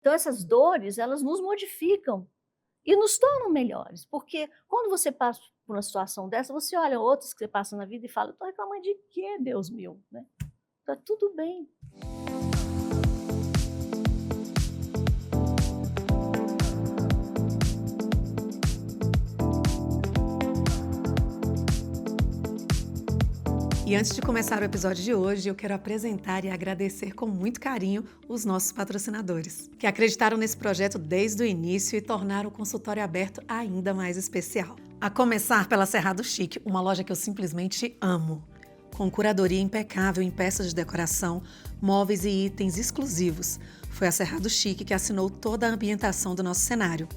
Então essas dores, elas nos modificam e nos tornam melhores, porque quando você passa por uma situação dessa, você olha outras que você passa na vida e fala: "Estou reclamando de quê, Deus meu?", né. Tá tudo bem. E antes de começar o episódio de hoje, eu quero apresentar e agradecer com muito carinho os nossos patrocinadores, que acreditaram nesse projeto desde o início e tornaram o consultório aberto ainda mais especial. A começar pela Cerrado Chic, uma loja que eu simplesmente amo. Com curadoria impecável em peças de decoração, móveis e itens exclusivos. Foi a Cerrado Chic que assinou toda a ambientação do nosso cenário.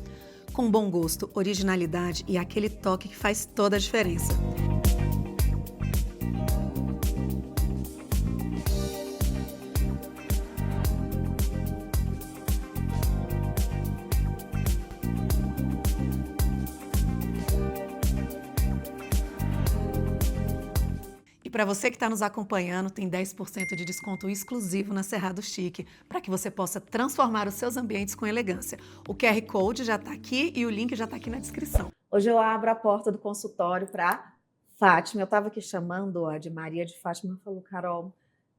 Com bom gosto, originalidade e aquele toque que faz toda a diferença. E para você que está nos acompanhando, tem 10% de desconto exclusivo na Cerrado Chic, para que você possa transformar os seus ambientes com elegância. O QR Code já está aqui e o link já está aqui na descrição. Hoje eu abro a porta do consultório para Fátima. Eu estava aqui chamando-a de Maria de Fátima, falou: Carol,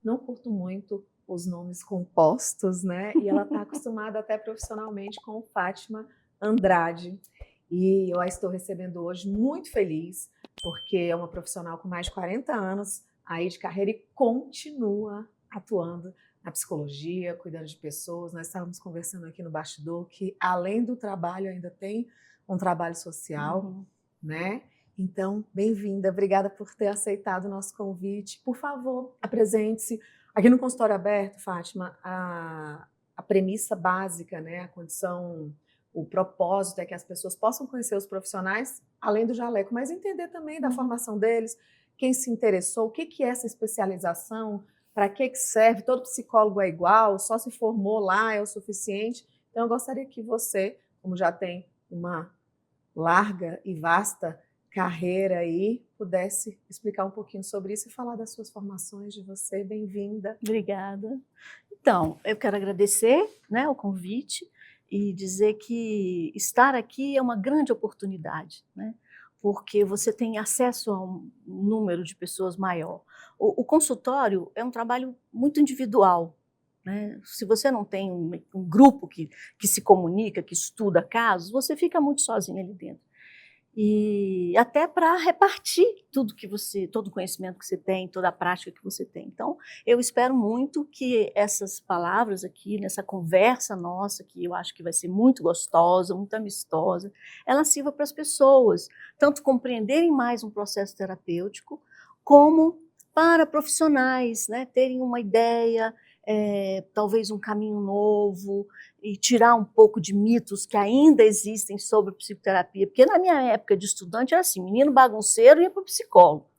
não curto muito os nomes compostos, né? E ela está acostumada até profissionalmente com Fátima Andrade. E eu a estou recebendo hoje muito feliz, porque é uma profissional com mais de 40 anos aí de carreira e continua atuando na psicologia, cuidando de pessoas. Nós estávamos conversando aqui no bastidor que, além do trabalho, ainda tem um trabalho social, né? Então, bem-vinda, obrigada por ter aceitado o nosso convite. Por favor, apresente-se. Aqui no consultório aberto, Fátima, a premissa básica, né, a condição, o propósito é que as pessoas possam conhecer os profissionais, além do jaleco, mas entender também da formação deles, quem se interessou, o que é essa especialização, para que serve, todo psicólogo é igual, só se formou lá é o suficiente. Então, eu gostaria que você, como já tem uma larga e vasta carreira aí, pudesse explicar um pouquinho sobre isso e falar das suas formações, de você. Bem-vinda. Obrigada. Então, eu quero agradecer, né, o convite e dizer que estar aqui é uma grande oportunidade, né, porque você tem acesso a um número de pessoas maior. O consultório é um trabalho muito individual, né? Se você não tem um grupo que se comunica, que estuda casos, você fica muito sozinho ali dentro. E até para repartir todo o conhecimento que você tem, toda a prática que você tem. Então, eu espero muito que essas palavras aqui, nessa conversa nossa, que eu acho que vai ser muito gostosa, muito amistosa, ela sirva para as pessoas, tanto compreenderem mais um processo terapêutico, como para profissionais, né, terem uma ideia, talvez um caminho novo, e tirar um pouco de mitos que ainda existem sobre psicoterapia, porque na minha época de estudante era assim, menino bagunceiro ia para o psicólogo,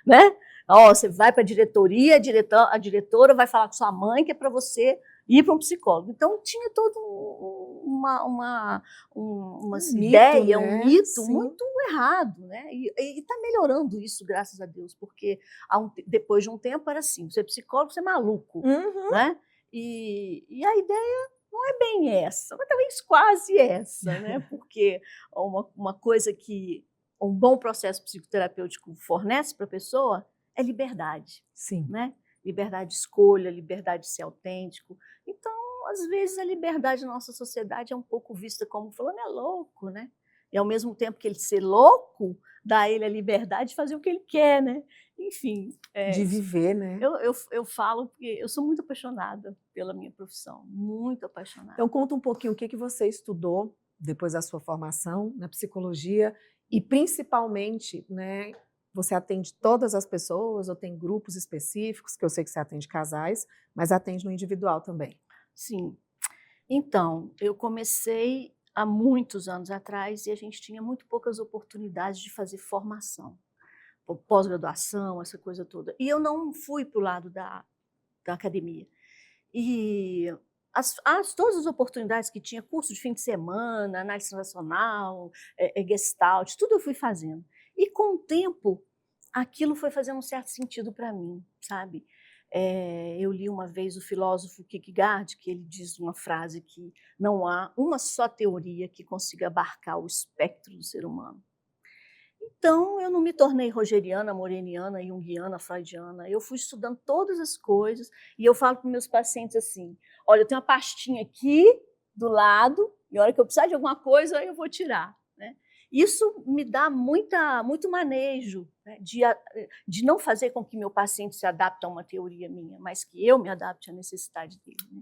né? Ó, você vai para a diretoria, a diretora vai falar com sua mãe que é para você ir para um psicólogo. Então tinha todo uma ideia, Né? um mito Sim. muito errado, né? E está melhorando isso, graças a Deus, porque depois de um tempo era assim, você é psicólogo, você é maluco, né? E a ideia não é bem essa, mas talvez quase essa, né? Porque uma coisa que um bom processo psicoterapêutico fornece para a pessoa é liberdade, Sim. né? Liberdade de escolha, liberdade de ser autêntico. Então, às vezes, a liberdade na nossa sociedade é um pouco vista como fulano é louco, né? E ao mesmo tempo que ele ser louco, dá a ele a liberdade de fazer o que ele quer, né? Enfim, De viver, né? eu falo porque eu sou muito apaixonada pela minha profissão, muito apaixonada. Então, conta um pouquinho o que você estudou depois da sua formação na psicologia e, principalmente, né, você atende todas as pessoas ou tem grupos específicos, que eu sei que você atende casais, mas atende no individual também. Sim. Então, eu comecei há muitos anos atrás e a gente tinha muito poucas oportunidades de fazer formação, pós-graduação, essa coisa toda. E eu não fui para o lado da academia. E todas as oportunidades que tinha, curso de fim de semana, análise transacional, Gestalt, tudo eu fui fazendo. E com o tempo, aquilo foi fazendo um certo sentido para mim, sabe? Eu li uma vez o filósofo Kierkegaard, que ele diz uma frase que não há uma só teoria que consiga abarcar o espectro do ser humano. Então, eu não me tornei rogeriana, moreniana, junguiana, freudiana. Eu fui estudando todas as coisas e eu falo para meus pacientes assim, olha, eu tenho uma pastinha aqui do lado e a hora que eu precisar de alguma coisa, eu vou tirar. Né? Isso me dá muito manejo, né? de não fazer com que meu paciente se adapte a uma teoria minha, mas que eu me adapte à necessidade dele. Né?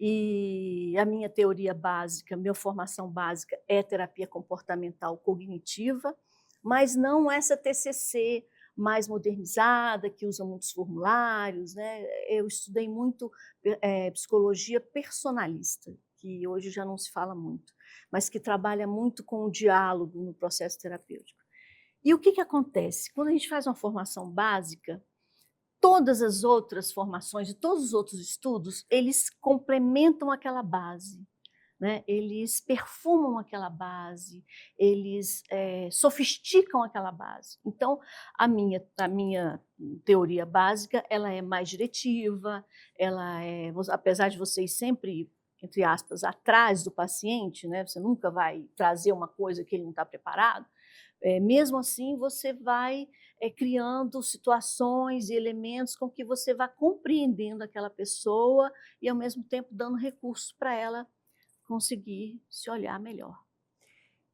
E a minha teoria básica, minha formação básica é terapia comportamental cognitiva, mas não essa TCC mais modernizada, que usa muitos formulários. Né? Eu estudei muito psicologia personalista, que hoje já não se fala muito, mas que trabalha muito com o diálogo no processo terapêutico. E o que acontece? Quando a gente faz uma formação básica, todas as outras formações e todos os outros estudos, eles complementam aquela base. Né? Eles perfumam aquela base, eles sofisticam aquela base. Então, a minha teoria básica ela é mais diretiva, apesar de vocês sempre, entre aspas, atrás do paciente, né? Você nunca vai trazer uma coisa que ele não está preparado, mesmo assim você vai criando situações e elementos com que você vá compreendendo aquela pessoa e, ao mesmo tempo, dando recursos para ela conseguir se olhar melhor.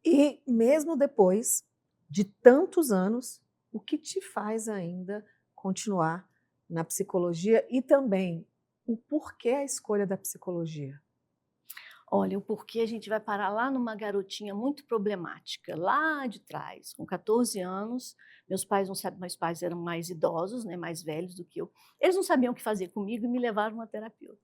E mesmo depois de tantos anos, o que te faz ainda continuar na psicologia e também o porquê a escolha da psicologia? Olha, o porquê a gente vai parar lá numa garotinha muito problemática, lá de trás, com 14 anos. Meus pais não sabiam, meus pais eram mais idosos, né, mais velhos do que eu. Eles não sabiam o que fazer comigo e me levaram a uma terapeuta.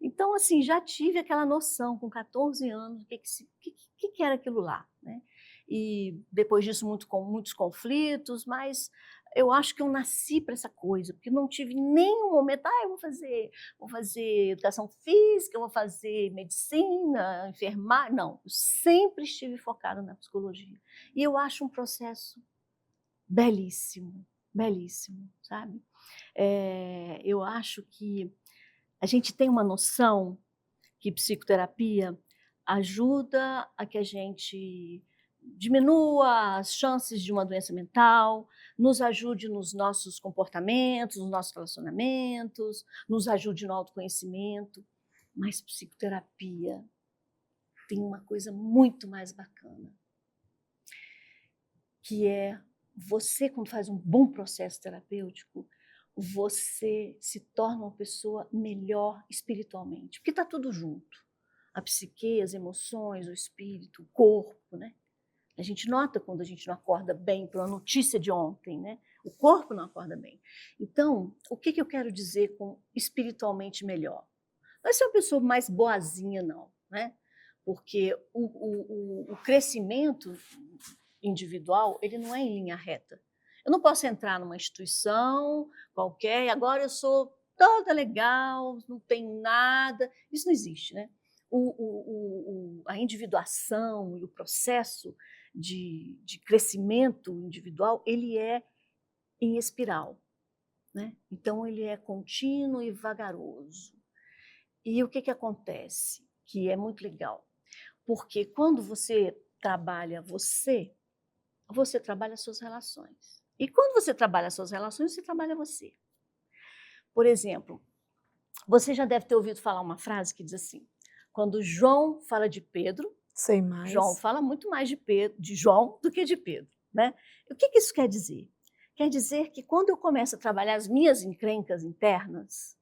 Então, assim, já tive aquela noção, com 14 anos, o que era aquilo lá. Né? E depois disso, muitos conflitos, mas eu acho que eu nasci para essa coisa, porque não tive nenhum momento, eu vou fazer educação física, eu vou fazer medicina, enfermagem. Não, eu sempre estive focada na psicologia. E eu acho um processo belíssimo, belíssimo, sabe? Eu acho que a gente tem uma noção que psicoterapia ajuda a que a gente diminua as chances de uma doença mental, nos ajude nos nossos comportamentos, nos nossos relacionamentos, nos ajude no autoconhecimento, mas psicoterapia tem uma coisa muito mais bacana, que é você, quando faz um bom processo terapêutico, você se torna uma pessoa melhor espiritualmente, porque está tudo junto. A psique, as emoções, o espírito, o corpo, né? A gente nota quando a gente não acorda bem pela notícia de ontem, né? O corpo não acorda bem. Então, o que eu quero dizer com espiritualmente melhor? Não é ser uma pessoa mais boazinha, não, né? Porque o crescimento individual, ele não é em linha reta. Eu não posso entrar numa instituição qualquer e agora eu sou toda legal, não tenho nada. Isso não existe, né? A individuação e o processo de crescimento individual, ele é em espiral. Né? Então, ele é contínuo e vagaroso. E o que acontece? Que é muito legal. Porque quando você trabalha você trabalha as suas relações. E quando você trabalha as suas relações, você trabalha você. Por exemplo, você já deve ter ouvido falar uma frase que diz assim, quando João fala de Pedro, Sei mais. João fala muito mais de João do que de Pedro. Né? O que isso quer dizer? Quer dizer que quando eu começo a trabalhar as minhas encrencas internas,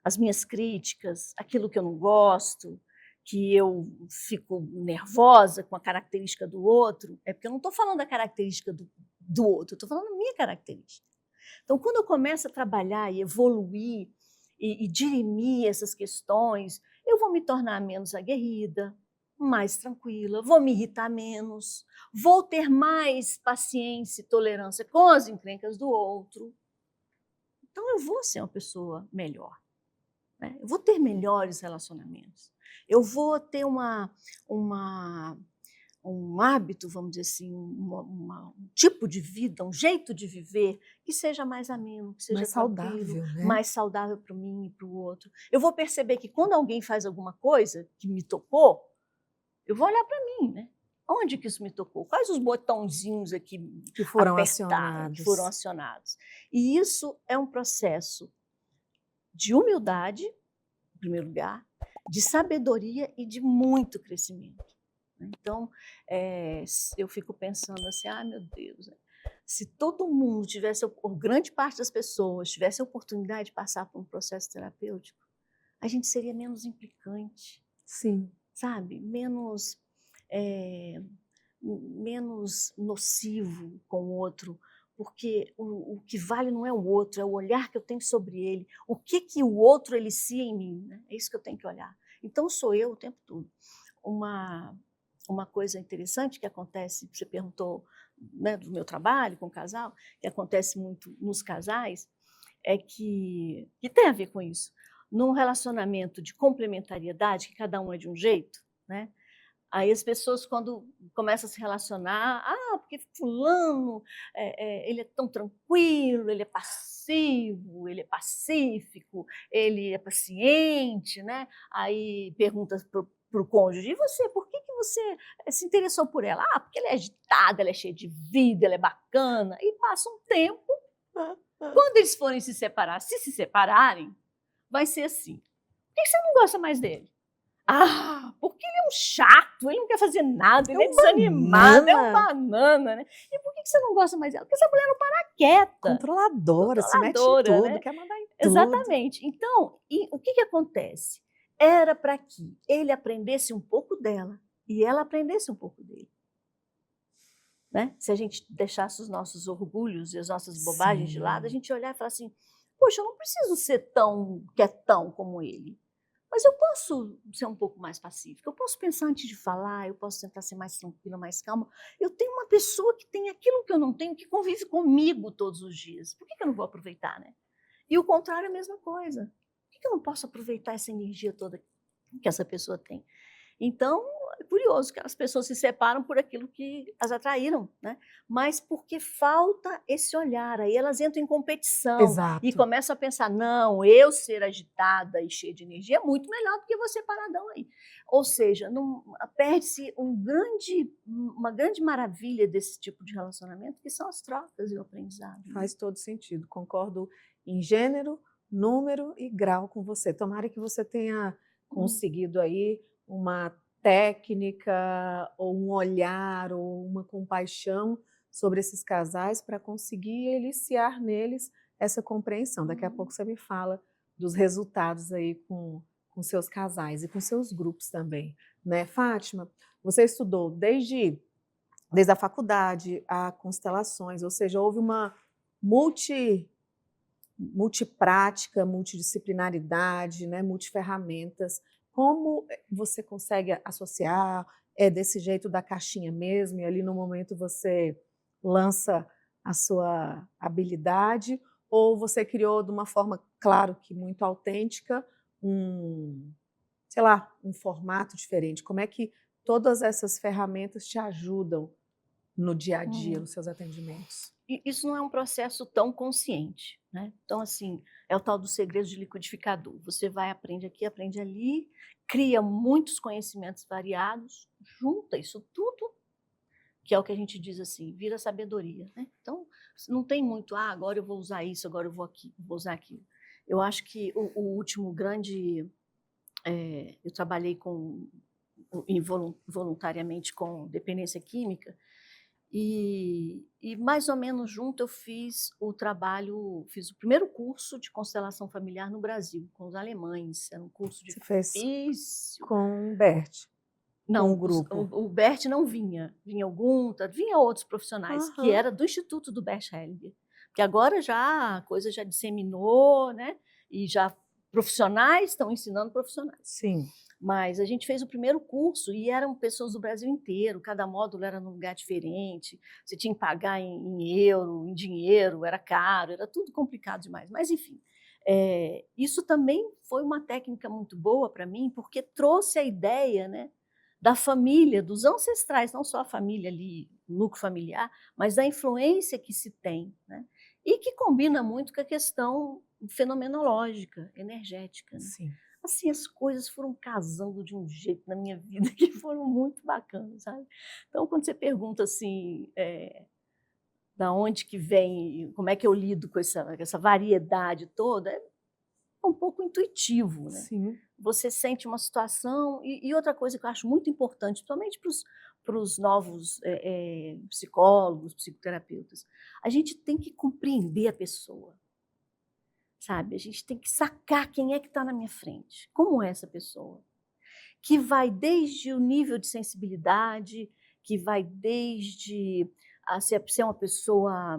as minhas críticas, aquilo que eu não gosto, que eu fico nervosa com a característica do outro, é porque eu não estou falando da característica do outro, eu estou falando da minha característica. Então, quando eu começo a trabalhar e evoluir e dirimir essas questões, eu vou me tornar menos aguerrida, mais tranquila, vou me irritar menos, vou ter mais paciência e tolerância com as encrencas do outro. Então, eu vou ser uma pessoa melhor. Né? Eu vou ter melhores relacionamentos. Eu vou ter uma um hábito, vamos dizer assim, um tipo de vida, um jeito de viver que seja mais ameno, que seja Mais tranquilo, saudável, né? mais saudável para mim e para o outro. Eu vou perceber que quando alguém faz alguma coisa que me tocou, eu vou olhar para mim, né? Onde que isso me tocou? Quais os botãozinhos aqui Que foram apertaram, que foram acionados. acionados? E isso é um processo de humildade, em primeiro lugar, de sabedoria e de muito crescimento. Então, eu fico pensando assim, ai meu Deus, né? Se todo mundo tivesse, ou grande parte das pessoas tivesse a oportunidade de passar por um processo terapêutico, a gente seria menos implicante, Sim. sabe? Menos nocivo com o outro, porque o que vale não é o outro, é o olhar que eu tenho sobre ele, o que o outro elicia em mim, né? É isso que eu tenho que olhar. Então sou eu o tempo todo. Uma coisa interessante que acontece, você perguntou, né, do meu trabalho com o casal, que acontece muito nos casais, é que tem a ver com isso. Num relacionamento de complementariedade, que cada um é de um jeito, né? Aí as pessoas, quando começam a se relacionar, porque fulano, ele é tão tranquilo, ele é passivo, ele é pacífico, ele é paciente, né? Aí pergunta para o cônjuge, e você, por que você se interessou por ela? Porque ela é agitada, ela é cheia de vida, ela é bacana. E passa um tempo, quando eles forem se separar, se separarem, vai ser assim. Por que você não gosta mais dele? Porque ele é um chato, ele não quer fazer nada, ele é desanimado, é um banana, né? E por que você não gosta mais dela? Porque essa mulher não para quieta. Controladora, se mete em Controladora, tudo, né? quer mandar em tudo. Exatamente. Então, o que acontece? Era para que ele aprendesse um pouco dela e ela aprendesse um pouco dele. Né? Se a gente deixasse os nossos orgulhos e as nossas bobagens de lado, a gente olhar e falar assim, poxa, eu não preciso ser tão quietão como ele. Mas eu posso ser um pouco mais pacífica, eu posso pensar antes de falar, eu posso tentar ser mais tranquila, mais calma. Eu tenho uma pessoa que tem aquilo que eu não tenho, que convive comigo todos os dias. Por que eu não vou aproveitar, né? E o contrário é a mesma coisa. Por que eu não posso aproveitar essa energia toda que essa pessoa tem? Então, é curioso que as pessoas se separam por aquilo que as atraíram, né? Mas porque falta esse olhar, aí elas entram em competição. Exato. E começam a pensar, não, eu ser agitada e cheia de energia é muito melhor do que você paradão aí. Ou seja, perde-se uma grande maravilha desse tipo de relacionamento, que são as trocas e o aprendizado. Faz todo sentido, concordo em gênero, número e grau com você. Tomara que você tenha conseguido aí uma técnica ou um olhar ou uma compaixão sobre esses casais para conseguir eliciar neles essa compreensão. Daqui a pouco você me fala dos resultados aí com seus casais e com seus grupos também, né? Fátima, você estudou desde a faculdade a constelações, ou seja, houve uma multiprática, multidisciplinaridade, né, multiferramentas. Como você consegue associar? É desse jeito da caixinha mesmo, e ali no momento você lança a sua habilidade, ou você criou de uma forma, claro que muito autêntica, sei lá, um formato diferente? Como é que todas essas ferramentas te ajudam no dia a dia, nos seus atendimentos? Isso não é um processo tão consciente, né? Então, assim, é o tal do segredo de liquidificador. Você vai, aprende aqui, aprende ali, cria muitos conhecimentos variados, junta isso tudo, que é o que a gente diz assim, vira sabedoria, né? Então, não tem muito, agora eu vou usar isso, agora eu vou usar aquilo. Eu acho que o último grande... eu trabalhei voluntariamente com dependência química, e mais ou menos junto eu fiz o primeiro curso de constelação familiar no Brasil, com os alemães. Era um curso Você fez difícil. com o Bert? Não, com o grupo? o Bert não vinha. Vinha o Gunther, vinha outros profissionais, que era do Instituto do Bert Hellinger. Porque agora já a coisa já disseminou, né? E já profissionais estão ensinando profissionais. Sim. Mas a gente fez o primeiro curso e eram pessoas do Brasil inteiro, cada módulo era num lugar diferente, você tinha que pagar em euro, em dinheiro, era caro, era tudo complicado demais. Mas, enfim, isso também foi uma técnica muito boa para mim, porque trouxe a ideia, né, da família, dos ancestrais, não só a família ali, o núcleo familiar, mas da influência que se tem, né? E que combina muito com a questão fenomenológica, energética, né? Sim. Assim, as coisas foram casando de um jeito na minha vida que foram muito bacanas, sabe? Então, quando você pergunta assim, da onde que vem, como é que eu lido com essa variedade toda, é um pouco intuitivo, né? Sim. Você sente uma situação, e outra coisa que eu acho muito importante, principalmente para os novos psicólogos, psicoterapeutas, a gente tem que compreender a pessoa, sabe? A gente tem que sacar quem é que está na minha frente, como é essa pessoa, que vai desde o nível de sensibilidade, que vai desde se é uma pessoa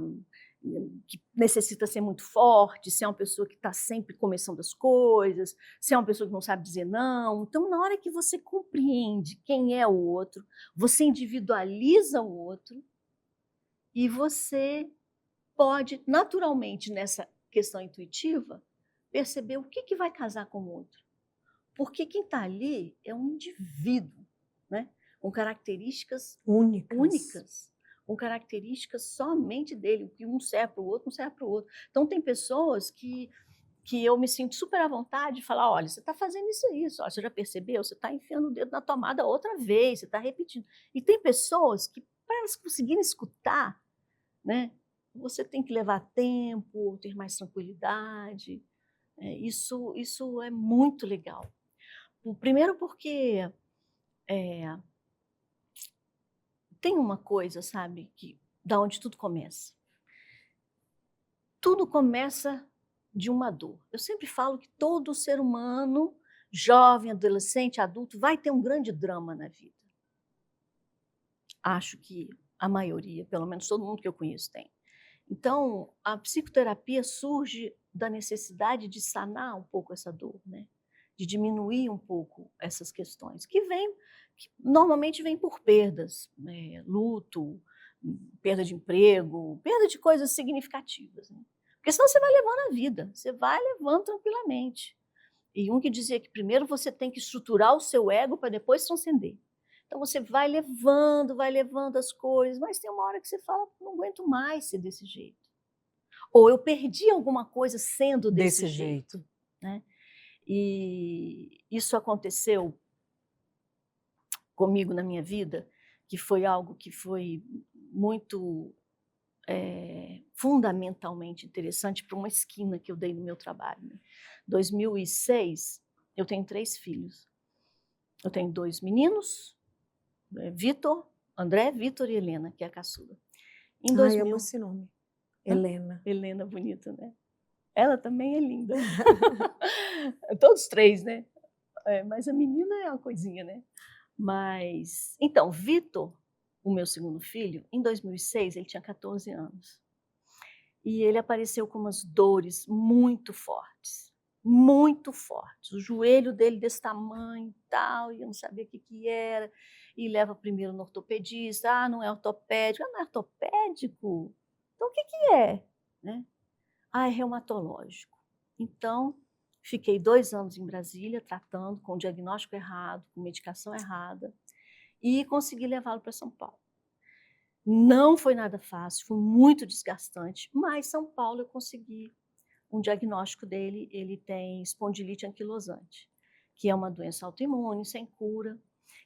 que necessita ser muito forte, se é uma pessoa que está sempre começando as coisas, se é uma pessoa que não sabe dizer não. Então, na hora que você compreende quem é o outro, você individualiza o outro e você pode, naturalmente, nessa questão intuitiva, perceber o que vai casar com o outro. Porque quem está ali é um indivíduo, né? Com características únicas, com características somente dele, que um serve para o outro, não serve para o outro. Então, tem pessoas que eu me sinto super à vontade de falar, olha, você está fazendo isso, olha, você já percebeu? Você está enfiando o dedo na tomada outra vez, você está repetindo. E tem pessoas que, para elas conseguirem escutar, né, você tem que levar tempo, ter mais tranquilidade. Isso é muito legal. Primeiro porque tem uma coisa, sabe, da onde tudo começa. Tudo começa de uma dor. Eu sempre falo que todo ser humano, jovem, adolescente, adulto, vai ter um grande drama na vida. Acho que a maioria, pelo menos todo mundo que eu conheço tem. Então, a psicoterapia surge da necessidade de sanar um pouco essa dor, né? De diminuir um pouco essas questões, que normalmente vêm por perdas, né? Luto, perda de emprego, perda de coisas significativas, né? Porque senão você vai levando a vida, você vai levando tranquilamente. E um que dizia que primeiro você tem que estruturar o seu ego para depois transcender. Então você vai levando as coisas, mas tem uma hora que você fala, não aguento mais ser desse jeito. Ou eu perdi alguma coisa sendo desse jeito, né? E isso aconteceu comigo na minha vida, que foi algo que foi muito fundamentalmente interessante para uma esquina que eu dei no meu trabalho. Né? 2006, eu tenho 3 filhos. Eu tenho 2 meninos, Vitor, André, Vitor e Helena, que é a caçula. Em 2000, amo esse nome. Helena. Helena, bonita, né? Ela também é linda. Todos 3, né? Mas a menina é uma coisinha, né? Mas, então, Vitor, o meu segundo filho, em 2006, ele tinha 14 anos. E ele apareceu com umas dores muito fortes. Muito fortes. O joelho dele desse tamanho e tal, e eu não sabia o que era. E leva primeiro no ortopedista. Não é ortopédico. Não é ortopédico? Então, o que é? Né? É reumatológico. Então, fiquei 2 anos em Brasília tratando com diagnóstico errado, com medicação errada, e consegui levá-lo para São Paulo. Não foi nada fácil, foi muito desgastante, mas São Paulo eu consegui um diagnóstico dele, ele tem espondilite anquilosante, que é uma doença autoimune, sem cura,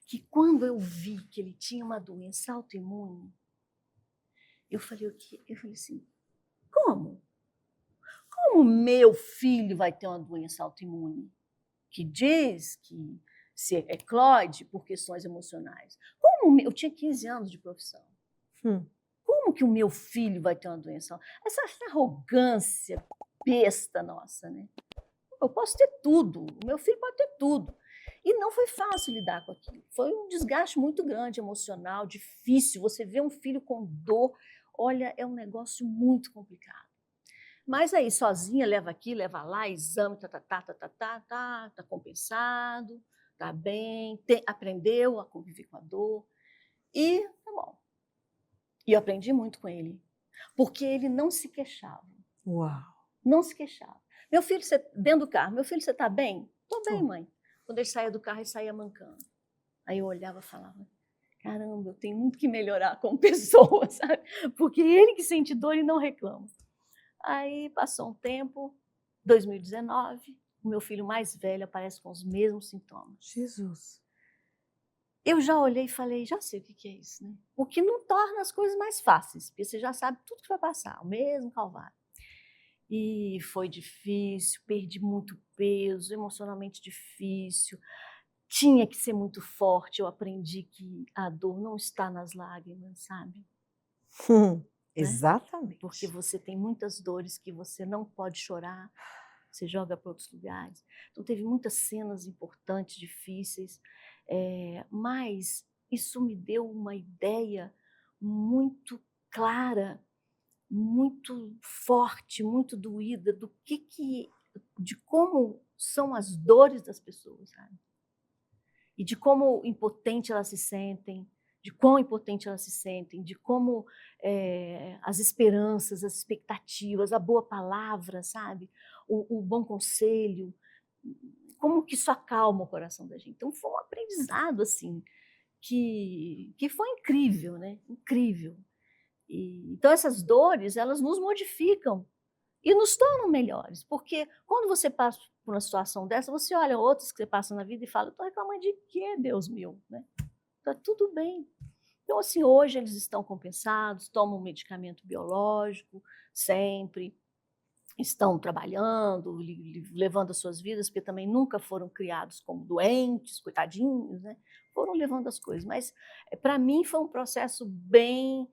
que quando eu vi que ele tinha uma doença autoimune, eu falei assim, como? Como meu filho vai ter uma doença autoimune que diz que se eclode por questões emocionais? Eu tinha 15 anos de profissão. Como que o meu filho vai ter uma doença? Essa arrogância besta nossa, né? Eu posso ter tudo, o meu filho pode ter tudo. E não foi fácil lidar com aquilo. Foi um desgaste muito grande, emocional, difícil. Você vê um filho com dor, olha, é um negócio muito complicado. Mas aí, sozinha, leva aqui, leva lá, exame, tá compensado, tá bem, aprendeu a conviver com a dor. E tá bom. E eu aprendi muito com ele, porque ele não se queixava. Uau! Não se queixava. Meu filho, dentro do carro, meu filho, você está bem? Estou bem, mãe. Quando ele saía do carro, ele saía mancando. Aí eu olhava e falava, caramba, eu tenho muito que melhorar como pessoa, sabe? Porque ele que sente dor e não reclama. Aí passou um tempo, 2019, o meu filho mais velho aparece com os mesmos sintomas. Jesus. Eu já olhei e falei, já sei o que é isso, né? O que não torna as coisas mais fáceis, porque você já sabe tudo que vai passar, o mesmo calvário. E foi difícil, perdi muito peso, emocionalmente difícil, tinha que ser muito forte. Eu aprendi que a dor não está nas lágrimas, sabe? Né? Exatamente. Porque você tem muitas dores que você não pode chorar, você joga para outros lugares. Então, teve muitas cenas importantes, difíceis, mas isso me deu uma ideia muito clara, muito forte, muito doída de como são as dores das pessoas, sabe? E de como impotente elas se sentem, de quão impotente elas se sentem, de como as esperanças, as expectativas, a boa palavra, sabe? O bom conselho, como que isso acalma o coração da gente. Então foi um aprendizado assim que foi incrível, né? Incrível. Então essas dores, elas nos modificam e nos tornam melhores, porque quando você passa por uma situação dessa, você olha outras que você passa na vida e fala, estou reclamando de quê, Deus meu? Né? Tá tudo bem. Então, assim, hoje eles estão compensados, tomam medicamento biológico sempre, estão trabalhando, levando as suas vidas, porque também nunca foram criados como doentes, coitadinhos, né? Foram levando as coisas. Mas, para mim, foi um processo bem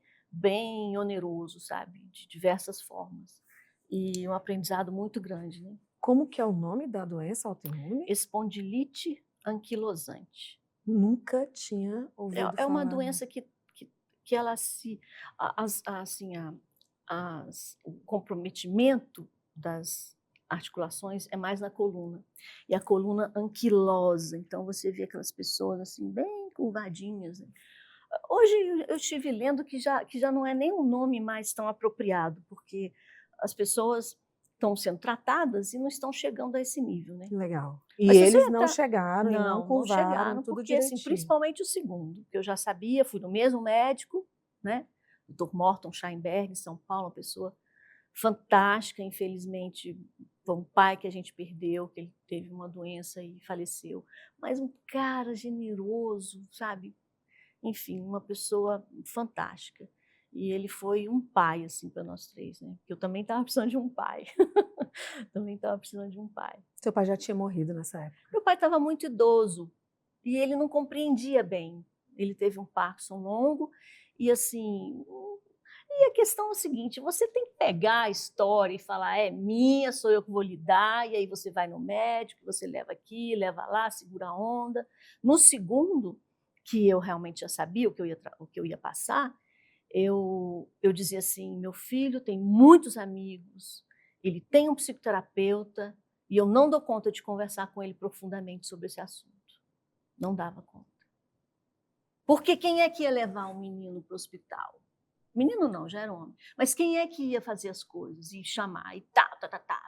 oneroso, sabe? De diversas formas. E um aprendizado muito grande, né? Como que é o nome da doença autoimune? Espondilite anquilosante. Nunca tinha ouvido falar. É uma doença que ela se... o comprometimento das articulações é mais na coluna. E a coluna anquilosa. Então, você vê aquelas pessoas assim, bem curvadinhas. Né? Hoje, eu estive lendo que já não é nem um nome mais tão apropriado, porque as pessoas estão sendo tratadas e não estão chegando a esse nível, né? Legal. E Mas eles não chegaram e não curvaram chegaram, tudo porque assim, direitinho. principalmente o segundo, que eu já sabia, fui no mesmo médico, né? O Dr. Morton Scheinberg, em São Paulo, uma pessoa fantástica, infelizmente, foi um pai que a gente perdeu, que ele teve uma doença e faleceu, mas um cara generoso, sabe? Enfim, uma pessoa fantástica. E ele foi um pai, assim, para nós três, né? Porque eu também estava precisando de um pai. Também estava precisando de um pai. Seu pai já tinha morrido nessa época? Meu pai estava muito idoso e ele não compreendia bem. Ele teve um Parkinson longo e, assim... E a questão é o seguinte, você tem que pegar a história e falar, é minha, sou eu que vou lidar, e aí você vai no médico, você leva aqui, leva lá, segura a onda. No segundo, que eu realmente já sabia o que eu ia passar, eu dizia assim, meu filho tem muitos amigos, ele tem um psicoterapeuta e eu não dou conta de conversar com ele profundamente sobre esse assunto. Não dava conta. Porque quem é que ia levar um menino para o hospital? Menino não, já era homem. Mas quem é que ia fazer as coisas e chamar e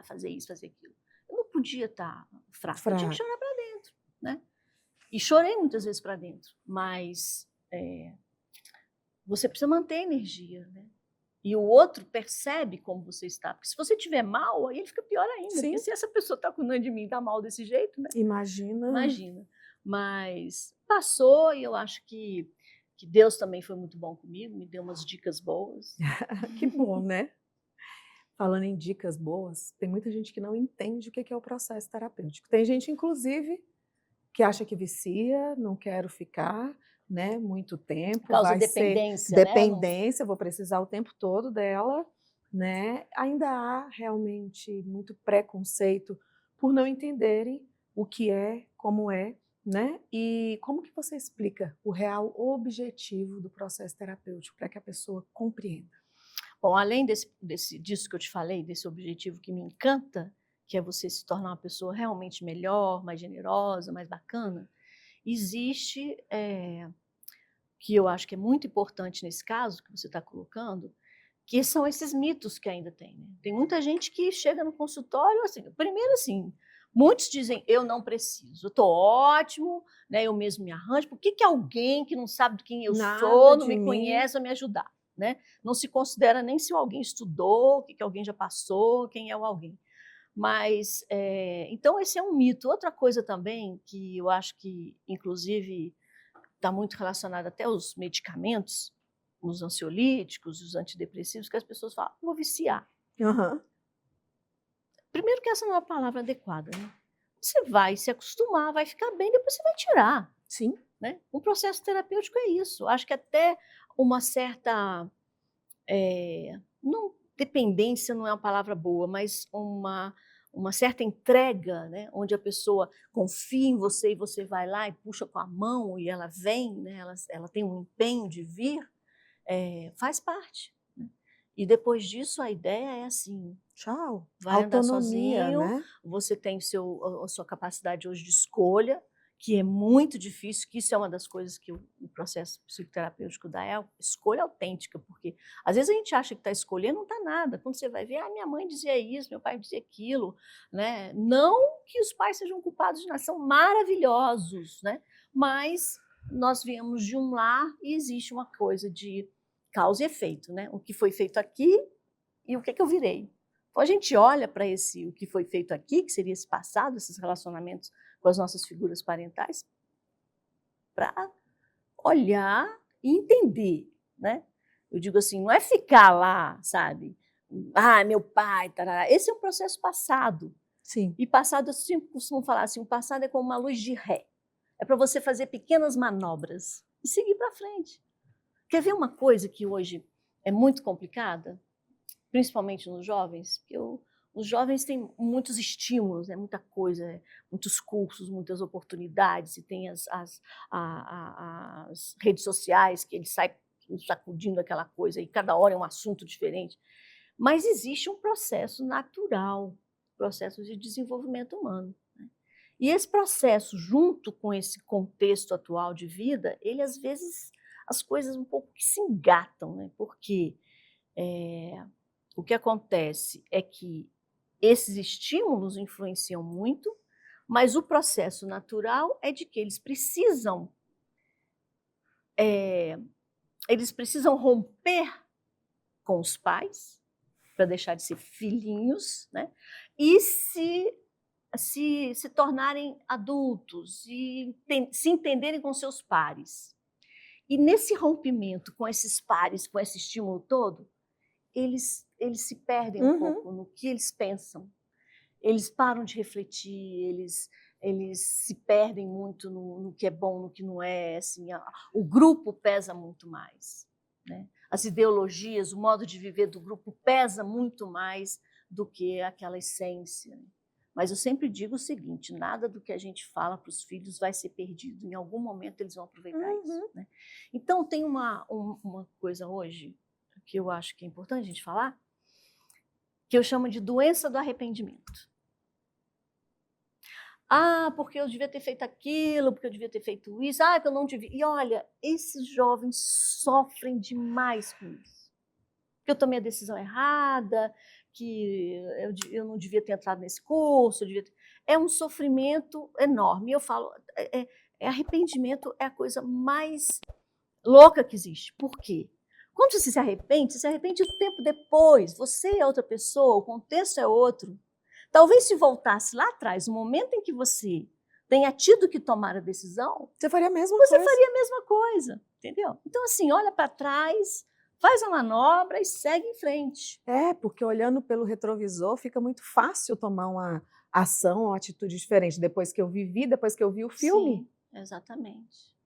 fazer isso, fazer aquilo? Eu não podia estar fraca, eu tinha que chorar para dentro, né? E chorei muitas vezes para dentro, mas você precisa manter a energia, né? E o outro percebe como você está. Porque se você estiver mal, aí ele fica pior ainda. Sim. Porque se essa pessoa está cuidando de mim e está mal desse jeito, né? Imagina. Imagina. Mas passou e eu acho que Deus também foi muito bom comigo, me deu umas dicas boas. Que bom, né? Falando em dicas boas, tem muita gente que não entende o que é o processo terapêutico. Tem gente, inclusive, que acha que vicia, não quero ficar, né, muito tempo. Por causa vai da dependência, ser dependência, vou precisar o tempo todo dela, né? Ainda há realmente muito preconceito por não entenderem o que é, como é, né? E como que você explica o real objetivo do processo terapêutico para que a pessoa compreenda? Bom, além disso que eu te falei, desse objetivo que me encanta, que é você se tornar uma pessoa realmente melhor, mais generosa, mais bacana, existe, que eu acho que é muito importante nesse caso que você está colocando, que são esses mitos que ainda tem. Né? Tem muita gente que chega no consultório, assim, primeiro assim, Muitos dizem, eu não preciso, eu estou ótimo, né, eu mesmo me arranjo. Por que alguém que não sabe quem eu sou, não me conhece, vai me ajudar? Né? Não se considera nem se alguém estudou, o que alguém já passou, quem é o alguém. Mas, então, esse é um mito. Outra coisa também, que eu acho que, inclusive, está muito relacionada até aos medicamentos, os ansiolíticos, os antidepressivos, que as pessoas falam, vou viciar. Uhum. Primeiro que essa não é a palavra adequada, né? Você vai se acostumar, vai ficar bem, depois você vai tirar. Sim. Né? Um processo terapêutico é isso. Acho que até uma certa... não, dependência não é uma palavra boa, mas uma certa entrega, né? Onde a pessoa confia em você e você vai lá e puxa com a mão e ela vem, né? Ela tem um empenho de vir, faz parte. Né? E depois disso a ideia é assim, tchau, vai andar autonomia, sozinho, né? você tem a sua capacidade hoje de escolha, que é muito difícil, que isso é uma das coisas que o processo psicoterapêutico dá, é a escolha autêntica, porque às vezes a gente acha que está escolhendo, não está nada. Quando você vai ver, minha mãe dizia isso, meu pai dizia aquilo, né? Não que os pais sejam culpados de nada, são maravilhosos, né? Mas nós viemos de um lar e existe uma coisa de causa e efeito, né? O que foi feito aqui e o que eu virei. Então a gente olha para o que foi feito aqui, que seria esse passado, esses relacionamentos com as nossas figuras parentais, para olhar e entender, né? Eu digo assim, não é ficar lá, sabe? Meu pai, tarará. Esse é um processo passado. Sim. E passado, eu sempre costumo falar assim, o passado é como uma luz de ré. É para você fazer pequenas manobras e seguir para frente. Quer ver uma coisa que hoje é muito complicada? Principalmente nos jovens, porque os jovens têm muitos estímulos, né? Muita coisa, muitos cursos, muitas oportunidades, e tem as redes sociais que eles saem sacudindo aquela coisa, e cada hora é um assunto diferente. Mas existe um processo natural, processo de desenvolvimento humano. Né? E esse processo, junto com esse contexto atual de vida, ele às vezes, as coisas um pouco que se engatam, né? Porque o que acontece é que esses estímulos influenciam muito, mas o processo natural é de que eles precisam romper com os pais para deixar de ser filhinhos, né? E se tornarem adultos e se entenderem com seus pares. E nesse rompimento com esses pares, com esse estímulo todo, eles se perdem um pouco no que eles pensam. Eles param de refletir, eles se perdem muito no que é bom, no que não é. Assim, o grupo pesa muito mais. Né? As ideologias, o modo de viver do grupo pesa muito mais do que aquela essência. Mas eu sempre digo o seguinte, nada do que a gente fala para os filhos vai ser perdido. Em algum momento eles vão aproveitar isso. Né? Então, tem uma coisa hoje que eu acho que é importante a gente falar, que eu chamo de doença do arrependimento. Porque eu devia ter feito aquilo, porque eu devia ter feito isso, que eu não devia. E olha, esses jovens sofrem demais com isso. Que eu tomei a decisão errada, que eu não devia ter entrado nesse curso. É um sofrimento enorme. E eu falo, arrependimento é a coisa mais louca que existe. Por quê? Quando você se arrepende o tempo depois. Você é outra pessoa, o contexto é outro. Talvez se voltasse lá atrás, no momento em que você tenha tido que tomar a decisão, você faria a mesma coisa, entendeu? Então, assim, olha para trás, faz a manobra e segue em frente. Porque olhando pelo retrovisor fica muito fácil tomar uma ação, uma atitude diferente. Depois que eu vi o filme. Sim, exatamente.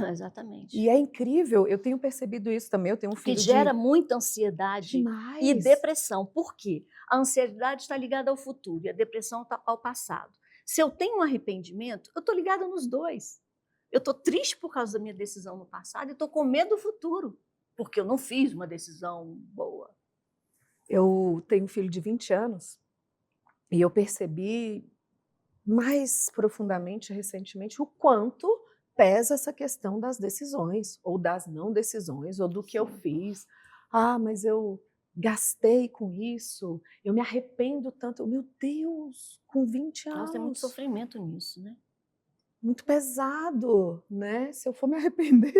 Exatamente. E é incrível, eu tenho percebido isso também, eu tenho um filho que gera muita ansiedade demais. E depressão. Por quê? A ansiedade está ligada ao futuro e a depressão está ao passado. Se eu tenho um arrependimento, eu estou ligada nos dois. Eu estou triste por causa da minha decisão no passado e estou com medo do futuro, porque eu não fiz uma decisão boa. Eu tenho um filho de 20 anos e eu percebi mais profundamente, recentemente, o quanto pesa essa questão das decisões, ou das não decisões, ou do que eu fiz. Mas eu gastei com isso, eu me arrependo tanto. Meu Deus, com 20 Nossa, tem muito anos, sofrimento nisso, né? muito pesado, né? Se eu for me arrepender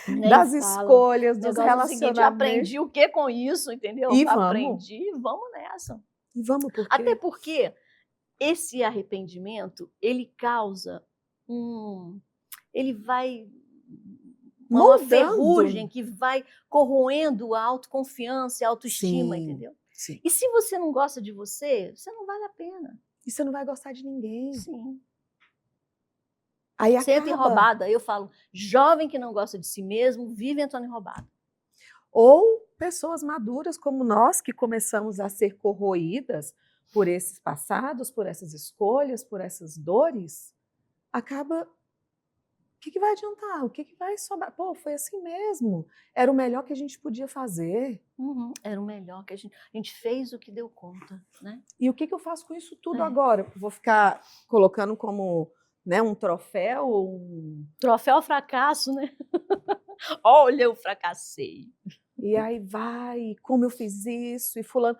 Nem das fala. escolhas, O dos negócio é o seguinte, relacionamentos. aprendi o que com isso, entendeu? E vamos, Aprendi, vamos nessa. e vamos, Até porque porque esse arrependimento, ele causa um... Ele vai... Uma ferrugem moldando. que vai corroendo a autoconfiança e a autoestima, Sim, entendeu? sim. E se você não gosta de você, você não vale a pena. E você não vai gostar de ninguém. Sim. Aí Você entra em acaba. roubada. Eu falo, jovem que não gosta de si mesmo, vive entrando em roubada. Ou pessoas maduras como nós, que começamos a ser corroídas por esses passados, por essas escolhas, por essas dores, acaba. O que vai adiantar? O que vai sobrar? Pô, foi assim mesmo. Era o melhor que a gente podia fazer. Uhum. Era o melhor que a gente fez o que deu conta, né? E o que eu faço com isso tudo É. agora? Vou ficar colocando como, né, um troféu, Troféu fracasso, né? Olha, eu fracassei. e aí vai, como eu fiz isso, e fulano.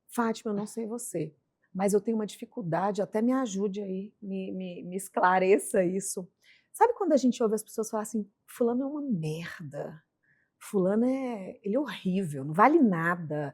Fátima, eu não sei você, mas eu tenho uma dificuldade, até me ajude aí, me esclareça isso. Sabe quando a gente ouve as pessoas falar assim, fulano é uma merda, fulano ele é horrível, não vale nada.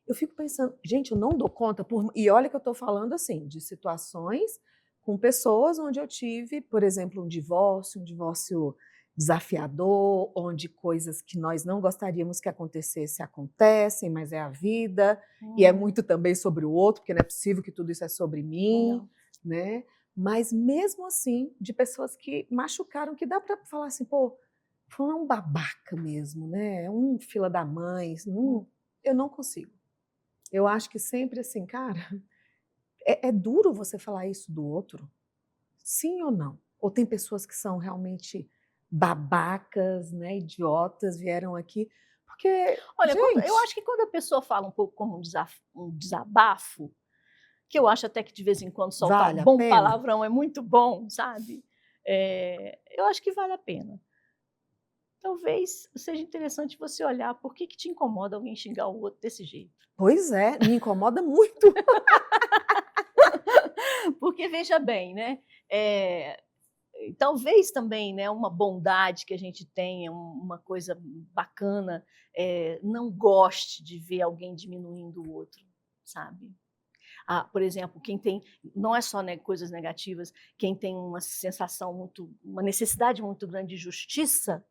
Eu fico pensando, gente, eu não dou conta, e olha que eu estou falando assim, de situações com pessoas onde eu tive, por exemplo, um divórcio desafiador, onde coisas que nós não gostaríamos que acontecesse acontecem, mas é a vida, e é muito também sobre o outro, porque não é possível que tudo isso é sobre mim, Não. né? Mas mesmo assim, de pessoas que machucaram, que dá para falar assim, pô, foi um babaca mesmo, né? É um fila da mãe, eu não consigo. Eu acho que sempre assim, cara, é duro você falar isso do outro, sim ou não? Ou tem pessoas que são realmente babacas, né, idiotas, vieram aqui, porque, Olha, eu gente, acho que quando a pessoa fala um pouco como um desabafo, que eu acho até que de vez em quando soltar um vale a bom pena? palavrão é muito bom, sabe? Eu acho que vale a pena. Talvez seja interessante você olhar por que te incomoda alguém xingar o outro desse jeito. Pois é, me incomoda muito. Porque, veja bem, né? Talvez também, né, uma bondade que a gente tenha, uma coisa bacana, não goste de ver alguém diminuindo o outro, sabe? Por exemplo, quem tem, não é só coisas negativas, quem tem uma sensação uma necessidade muito grande de justiça,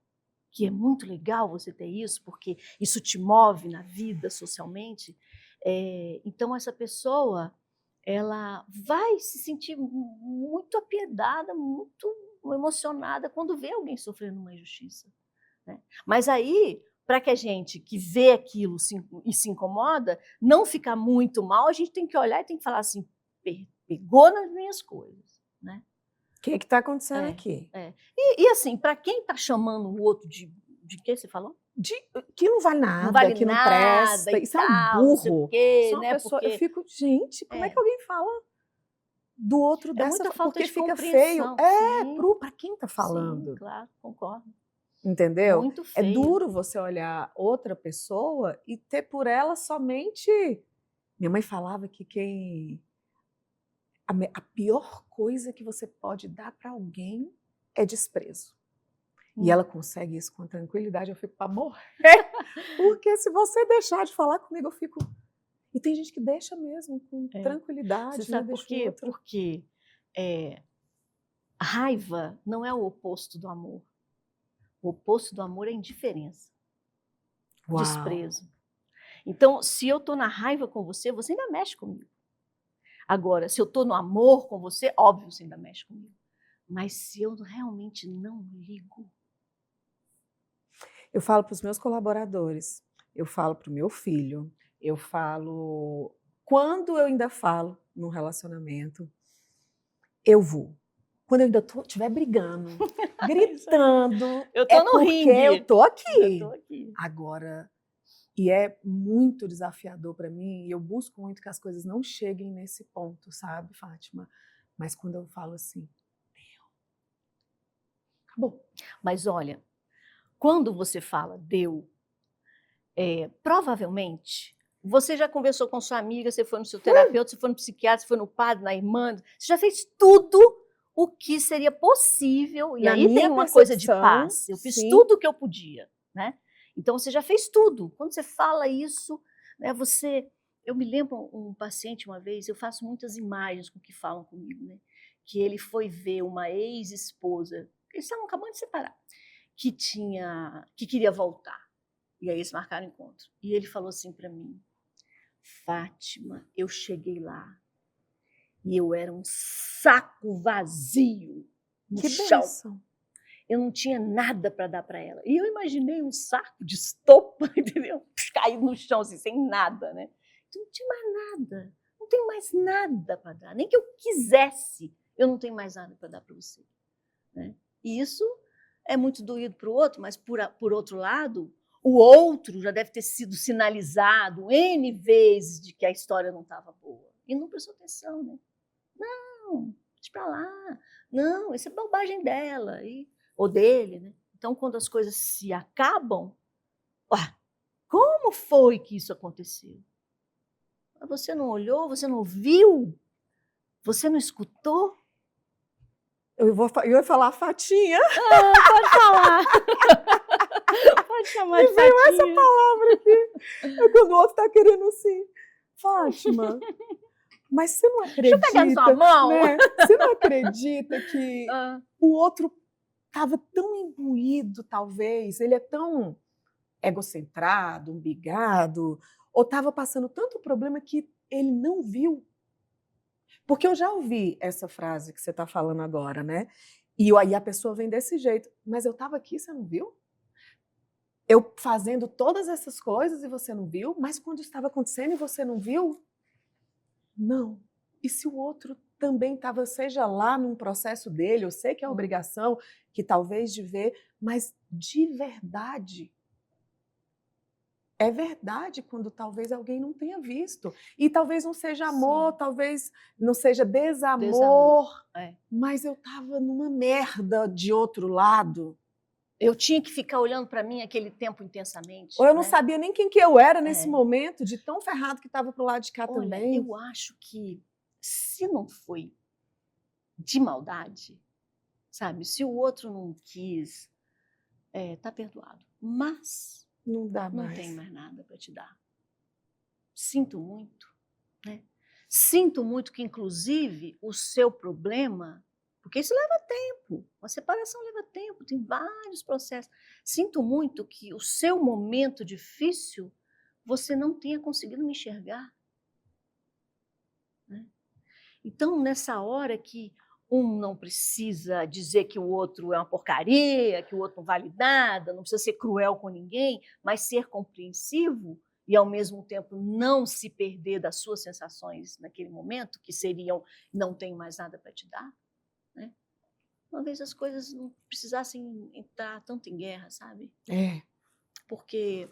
que é muito legal você ter isso, porque isso te move na vida socialmente, então essa pessoa, ela vai se sentir muito apiedada, muito emocionada quando vê alguém sofrendo uma injustiça, né? Mas aí, para que a gente que vê aquilo e se incomoda, não ficar muito mal, a gente tem que olhar e tem que falar assim, pegou nas minhas coisas, né? O que está acontecendo aqui? E assim, para quem está chamando o outro de que você falou? Que não vale Não nada, vale que não nada presta, e isso é um tal, não sei o burro. Isso quê, é uma né? pessoa, eu Porque fico, gente, como é que alguém fala do outro é dessa muita forma? falta Porque de fica feio. compreensão. Sim, Para quem está sim, falando? claro, concordo. Entendeu? Muito É feio. duro você olhar outra pessoa e ter por ela somente. Minha mãe falava que a pior coisa que você pode dar para alguém é desprezo. E ela consegue isso com tranquilidade, eu fico para morrer. Porque se você deixar de falar comigo, eu fico. E tem gente que deixa mesmo, com Você tranquilidade, né? sabe por Deixa o quê? outro. Porque raiva não é o oposto do amor. O oposto do amor é indiferença, Uau! desprezo. Então, se eu estou na raiva com você, você ainda mexe comigo. Agora, se eu estou no amor com você, óbvio, você ainda mexe comigo. Mas se eu realmente não ligo. Eu falo para os meus colaboradores, eu falo para o meu filho, eu falo. Quando eu ainda falo num relacionamento, eu vou. Quando eu ainda estiver brigando, gritando, Eu é estou no porque ringue. eu tô aqui. Eu tô aqui. Agora, e é muito desafiador para mim, e eu busco muito que as coisas não cheguem nesse ponto, sabe, Fátima? Mas quando eu falo assim, acabou. Mas olha, quando você fala deu, provavelmente, você já conversou com sua amiga, você foi no seu terapeuta, você foi no psiquiatra, você foi no padre, na irmã, você já fez tudo o que seria possível, e Na aí tem minha uma coisa de percepção, paz. Eu fiz sim. tudo o que eu podia, né? Então você já fez tudo. Quando você fala isso, né, eu me lembro um paciente uma vez, eu faço muitas imagens com o que falam comigo, né? Que ele foi ver uma ex-esposa, eles estavam acabando de separar, que queria voltar. E aí eles marcaram encontro. E ele falou assim para mim: Fátima, eu cheguei lá e eu era um saco vazio no Que chão. bênção. Eu não tinha nada para dar para ela. E eu imaginei um saco de estopa, entendeu? Caído no chão, assim, sem nada, né? Então não tinha mais nada. Não tem mais nada para dar. Nem que eu quisesse, eu não tenho mais nada para dar para você. Né? E isso é muito doído para o outro, mas por outro lado, o outro já deve ter sido sinalizado N vezes de que a história não estava boa. E não prestou atenção, né? Não, deixa para lá. Não, isso é bobagem dela ou dele, né? Então, quando as coisas se acabam, como foi que isso aconteceu? Você não olhou, você não viu, você não escutou? Eu ia falar Fatinha. Pode falar. Pode chamar de Fatinha. Veio essa palavra aqui. É quando o outro está querendo assim, Fátima, mas você não acredita... Deixa eu pegar na sua mão. Né? Você não acredita que o outro estava tão imbuído, talvez, ele é tão egocentrado, umbigado, ou estava passando tanto problema que ele não viu. Porque eu já ouvi essa frase que você está falando agora, né? E aí a pessoa vem desse jeito. Mas eu estava aqui, você não viu? Eu fazendo todas essas coisas e você não viu? Mas quando estava acontecendo e você não viu? Não. E se o outro também estava, seja lá num processo dele, eu sei que é obrigação, que talvez de ver, mas de verdade... É verdade quando talvez alguém não tenha visto. E talvez não seja amor, Sim. Talvez não seja desamor. É. Mas eu estava numa merda de outro lado. Eu tinha que ficar olhando para mim aquele tempo intensamente. Ou eu não sabia nem quem que eu era nesse momento, de tão ferrado que estava pro lado de cá também. Eu acho que se não foi de maldade, sabe? Se o outro não quis, tá perdoado. Mas não dá mais. Não tem mais nada para te dar. Sinto muito, né? Sinto muito que, inclusive, o seu problema, porque isso leva tempo, uma separação leva tempo, tem vários processos. Sinto muito que o seu momento difícil você não tenha conseguido me enxergar. Né? Então, nessa hora que um não precisa dizer que o outro é uma porcaria, que o outro não vale nada, não precisa ser cruel com ninguém, mas ser compreensivo e, ao mesmo tempo, não se perder das suas sensações naquele momento, que seriam, não tenho mais nada para te dar. Né? Talvez as coisas não precisassem entrar tanto em guerra, sabe? Porque...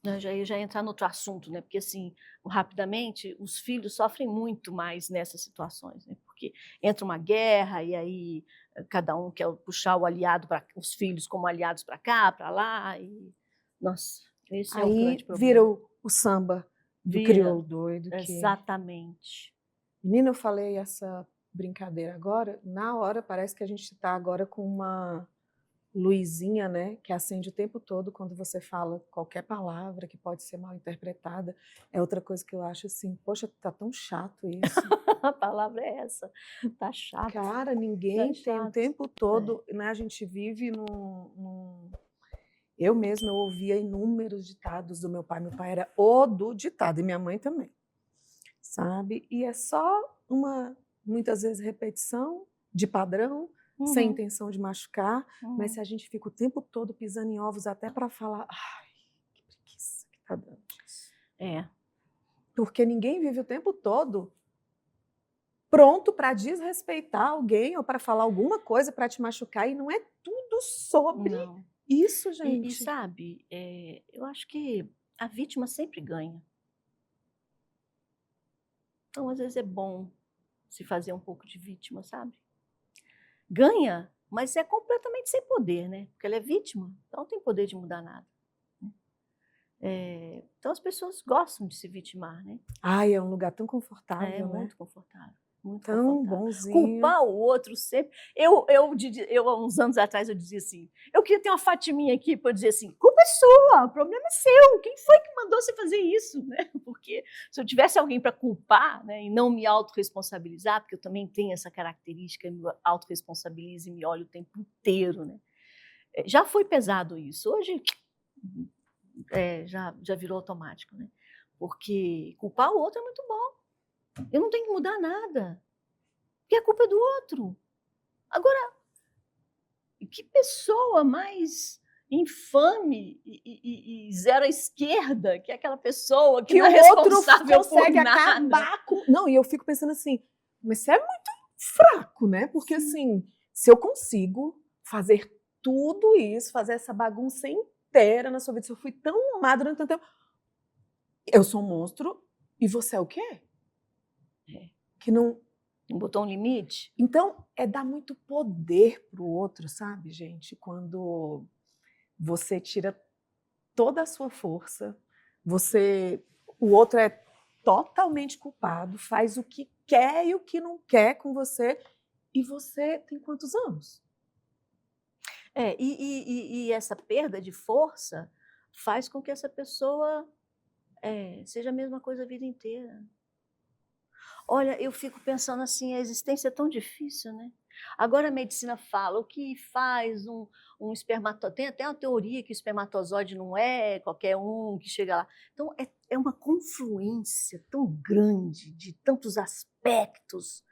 Eu já ia entrar no outro assunto, né? Porque, assim, rapidamente, os filhos sofrem muito mais nessas situações, né? Porque entra uma guerra e aí cada um quer puxar o aliado os filhos como aliados para cá, para lá. E, nossa, esse é o grande problema. Aí vira o samba do crioulo doido. Exatamente. Menina, eu falei essa brincadeira agora, na hora parece que a gente está agora com uma luzinha, né, que acende o tempo todo quando você fala qualquer palavra que pode ser mal interpretada. É outra coisa que eu acho assim, poxa, tá tão chato isso. A palavra é essa, tá chato. Cara, ninguém tem o tempo todo, né, a gente vive num... Eu mesma eu ouvia inúmeros ditados do meu pai era o do ditado, e minha mãe também, sabe? E é só muitas vezes, repetição de padrão, sem intenção de machucar, mas se a gente fica o tempo todo pisando em ovos até para falar, ai, que preguiça que tá dando isso. Porque ninguém vive o tempo todo pronto para desrespeitar alguém ou para falar alguma coisa para te machucar, e não é tudo sobre isso, gente. E sabe, eu acho que a vítima sempre ganha. Então, às vezes, é bom se fazer um pouco de vítima, sabe? Ganha, mas é completamente sem poder, né? Porque ela é vítima, então não tem poder de mudar nada. Então as pessoas gostam de se vitimar, né? Ai, é um lugar tão É confortável, né? muito confortável. Muito Tão confortável. bonzinho. Culpar o outro sempre. Há uns anos atrás, eu dizia assim: eu queria ter uma Fatiminha aqui para dizer assim: culpa é sua, o problema é seu. Quem foi que mandou você fazer isso? Né? Porque se eu tivesse alguém para culpar, né, e não me autorresponsabilizar, porque eu também tenho essa característica, eu me autorresponsabilizo e me olho o tempo inteiro. Né? Já foi pesado isso. Hoje já virou automático. Né? Porque culpar o outro é muito bom. Eu não tenho que mudar nada, porque a culpa é do outro. Agora, que pessoa mais infame e zero à esquerda que é aquela pessoa que não é o outro responsável consegue por nada. acabar com... Não, e eu fico pensando assim, mas você é muito fraco, né? Porque assim, se eu consigo fazer tudo isso, fazer essa bagunça inteira na sua vida, se eu fui tão amada durante tanto tempo, eu sou um monstro e você é o quê? Que não... Não botou um limite? Então, é dar muito poder pro outro, sabe, gente? Quando você tira toda a sua força, o outro é totalmente culpado, faz o que quer e o que não quer com você, e você tem quantos anos? E essa perda de força faz com que essa pessoa seja a mesma coisa a vida inteira. Olha, eu fico pensando assim, a existência é tão difícil, né? Agora a medicina fala o que faz um espermatozoide. Tem até uma teoria que o espermatozoide não é qualquer um que chega lá. Então, é uma confluência tão grande de tantos aspectos.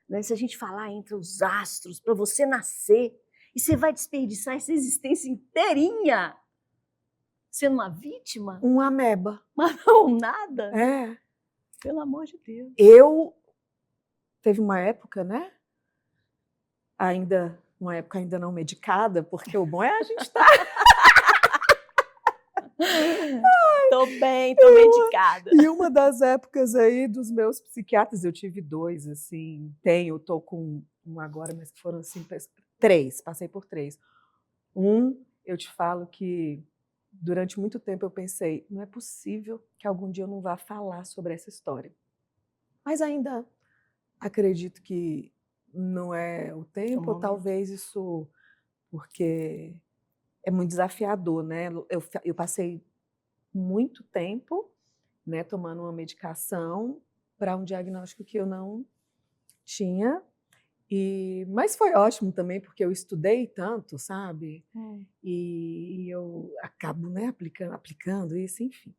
Né? Se a gente falar entre os astros, para você nascer, e você vai desperdiçar essa existência inteirinha sendo uma vítima? Um ameba. Mas não nada? É. Pelo amor de Deus. Teve uma época, né? Uma época ainda não medicada, porque o bom é a gente estar... Tô bem, tô medicada. E uma das épocas aí dos meus psiquiatras, eu tive 2, assim, tô com um agora, mas que foram assim, 3, passei por 3. Eu te falo que durante muito tempo eu pensei, não é possível que algum dia eu não vá falar sobre essa história. Mas ainda acredito que não é o tempo, ou talvez isso, porque é muito desafiador, né? Eu passei muito tempo, né, tomando uma medicação para um diagnóstico que eu não tinha, mas foi ótimo também, porque eu estudei tanto, sabe? E eu acabo, né, aplicando isso, enfim.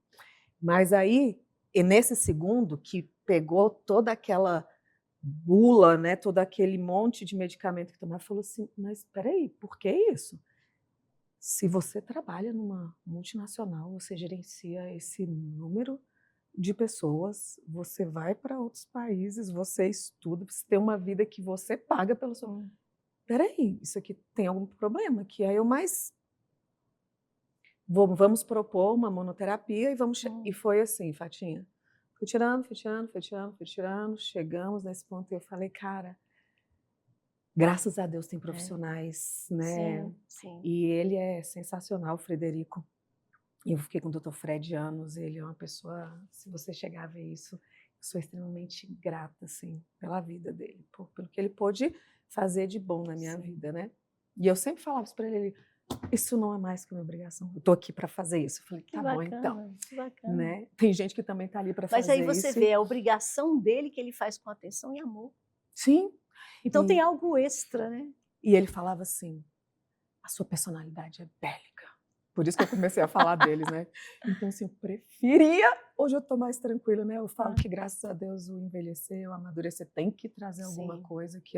Mas aí, e nesse segundo, que pegou toda aquela bula, né, todo aquele monte de medicamento que tomava, falou assim, mas espera aí, por que isso? Se você trabalha numa multinacional, você gerencia esse número de pessoas, você vai para outros países, você estuda, você tem uma vida que você paga pelo seu... Peraí, isso aqui tem algum problema aqui. Aí vamos propor uma monoterapia e foi assim, Fatinha. Fui tirando, chegamos nesse ponto e eu falei, cara, graças a Deus tem profissionais, né? Sim, sim. E ele é sensacional, o Frederico. E eu fiquei com o Dr. Fred anos, ele é uma pessoa, se você chegar a ver isso, eu sou extremamente grata, assim, pela vida dele, pelo que ele pôde fazer de bom na minha vida, né? E eu sempre falava isso para ele, isso não é mais que uma obrigação, eu tô aqui para fazer isso. Eu falei, tá bom, então. Que bacana. Né? Tem gente que também tá ali para fazer isso. Mas aí você vê a obrigação dele que ele faz com atenção e amor. Sim. Então tem algo extra, né? E ele falava assim, a sua personalidade é bélica. Por isso que eu comecei a falar deles, né? Então, assim, eu preferia... Hoje eu tô mais tranquila, né? Eu falo que, graças a Deus, o envelhecer, o amadurecer tem que trazer alguma coisa que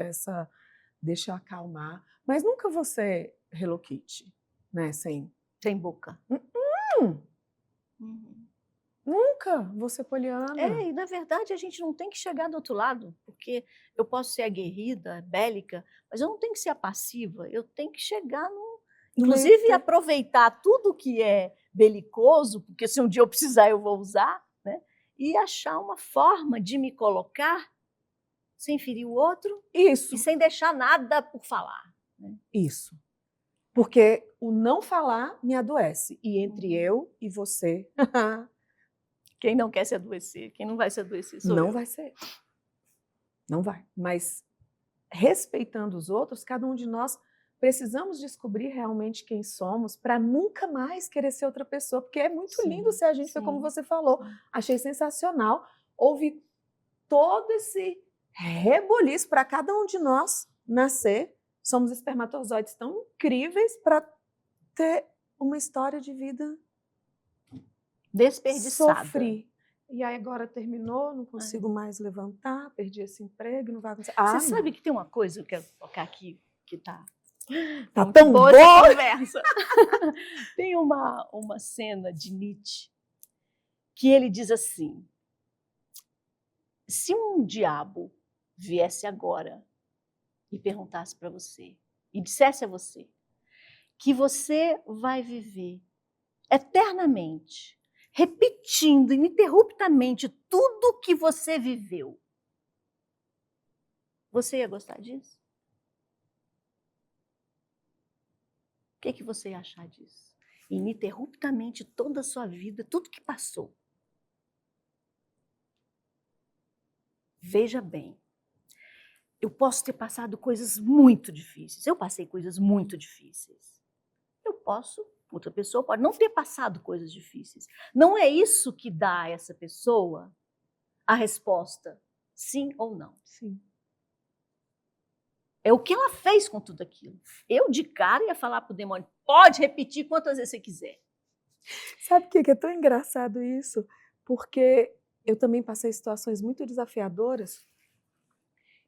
deixa eu acalmar. Mas nunca você Hello Kitty, né? Sem boca. Nunca vou ser poliana. E na verdade a gente não tem que chegar do outro lado, porque eu posso ser aguerrida, bélica, mas eu não tenho que ser a passiva, eu tenho que chegar inclusive aproveitar tudo que é belicoso, porque se um dia eu precisar eu vou usar, né? E achar uma forma de me colocar sem ferir o outro. Isso. E sem deixar nada por falar. Né? Isso. Porque o não falar me adoece. E entre eu e você, Quem não quer se adoecer, quem não vai se adoecer sou não eu. vai ser. Não vai. Mas respeitando os outros, cada um de nós precisamos descobrir realmente quem somos para nunca mais querer ser outra pessoa, porque é muito Sim, lindo ser a gente, foi como sim, você falou. sim. Achei sensacional. Houve todo esse reboliço para cada um de nós nascer. Somos espermatozoides tão incríveis para ter uma história de vida Desperdiçada. sofri. E aí agora terminou, não consigo mais levantar, perdi esse emprego, não vai acontecer. Você sabe que tem uma coisa que eu quero colocar aqui, que tá muito tão boa boa! essa conversa. Tem uma cena de Nietzsche que ele diz assim: se um diabo viesse agora e perguntasse para você, e dissesse a você que você vai viver eternamente, repetindo ininterruptamente tudo que você viveu, você ia gostar disso? O que você ia achar disso? Ininterruptamente toda a sua vida, tudo que passou. Veja bem, eu posso ter passado coisas muito difíceis. Eu passei coisas muito difíceis. Outra pessoa pode não ter passado coisas difíceis. Não é isso que dá a essa pessoa a resposta sim ou não. Sim. É o que ela fez com tudo aquilo. Eu, de cara, ia falar para o demônio: pode repetir quantas vezes você quiser. Sabe o que é tão engraçado isso? Porque eu também passei situações muito desafiadoras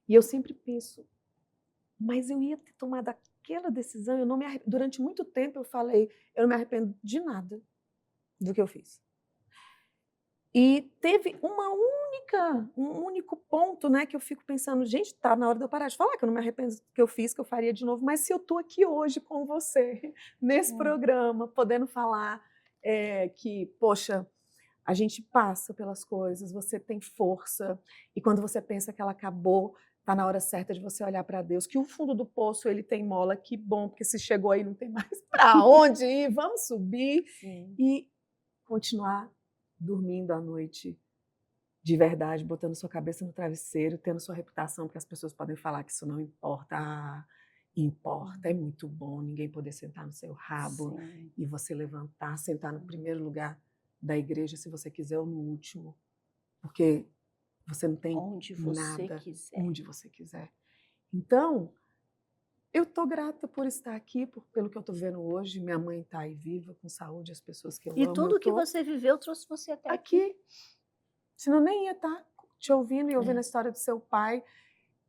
e eu sempre penso, mas eu ia ter tomado aquela decisão, eu não me arrependo. Durante muito tempo eu falei, eu não me arrependo de nada do que eu fiz. E teve um único ponto, né, que eu fico pensando, gente, tá na hora de eu parar de falar que eu não me arrependo do que eu fiz, que eu faria de novo, mas se eu tô aqui hoje com você, nesse programa, podendo falar que, poxa, a gente passa pelas coisas, você tem força, e quando você pensa que ela acabou, tá na hora certa de você olhar para Deus, que o fundo do poço ele tem mola, que bom, porque se chegou aí não tem mais para onde ir, vamos subir. Sim. E continuar dormindo à noite de verdade, botando sua cabeça no travesseiro, tendo sua reputação, porque as pessoas podem falar que isso não importa. Ah, importa, é muito bom ninguém poder sentar no seu rabo. Sim. E você levantar, sentar no primeiro lugar da igreja, se você quiser, ou no último, porque você não tem onde você nada, quiser. onde você quiser. Então, eu estou grata por estar aqui, pelo que eu estou vendo hoje. Minha mãe está aí viva, com saúde, as pessoas que eu amo. E tudo que você viveu trouxe você até aqui. Senão nem ia estar te ouvindo e ouvindo a história do seu pai,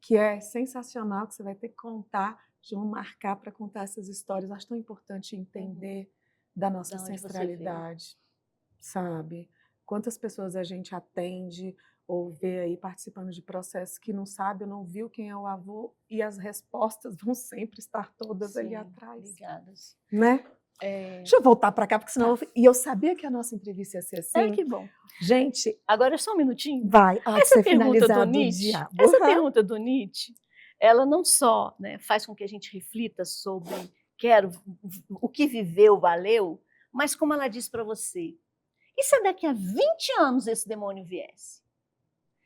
que é sensacional, que você vai ter que contar, de um marcar para contar essas histórias. Acho tão importante entender da nossa ancestralidade, sabe? Quantas pessoas a gente atende ou vê aí participando de processos que não sabe ou não viu quem é o avô, e as respostas vão sempre estar todas ali atrás. Ligadas. Né? Deixa eu voltar para cá, porque senão E eu sabia que a nossa entrevista ia ser assim. Que bom. Gente... Agora só um minutinho. Vai. Essa pergunta do Nietzsche, pergunta do Nietzsche, ela não só, né, faz com que a gente reflita sobre o que viveu valeu, mas como ela diz para você, e se daqui a 20 anos esse demônio viesse?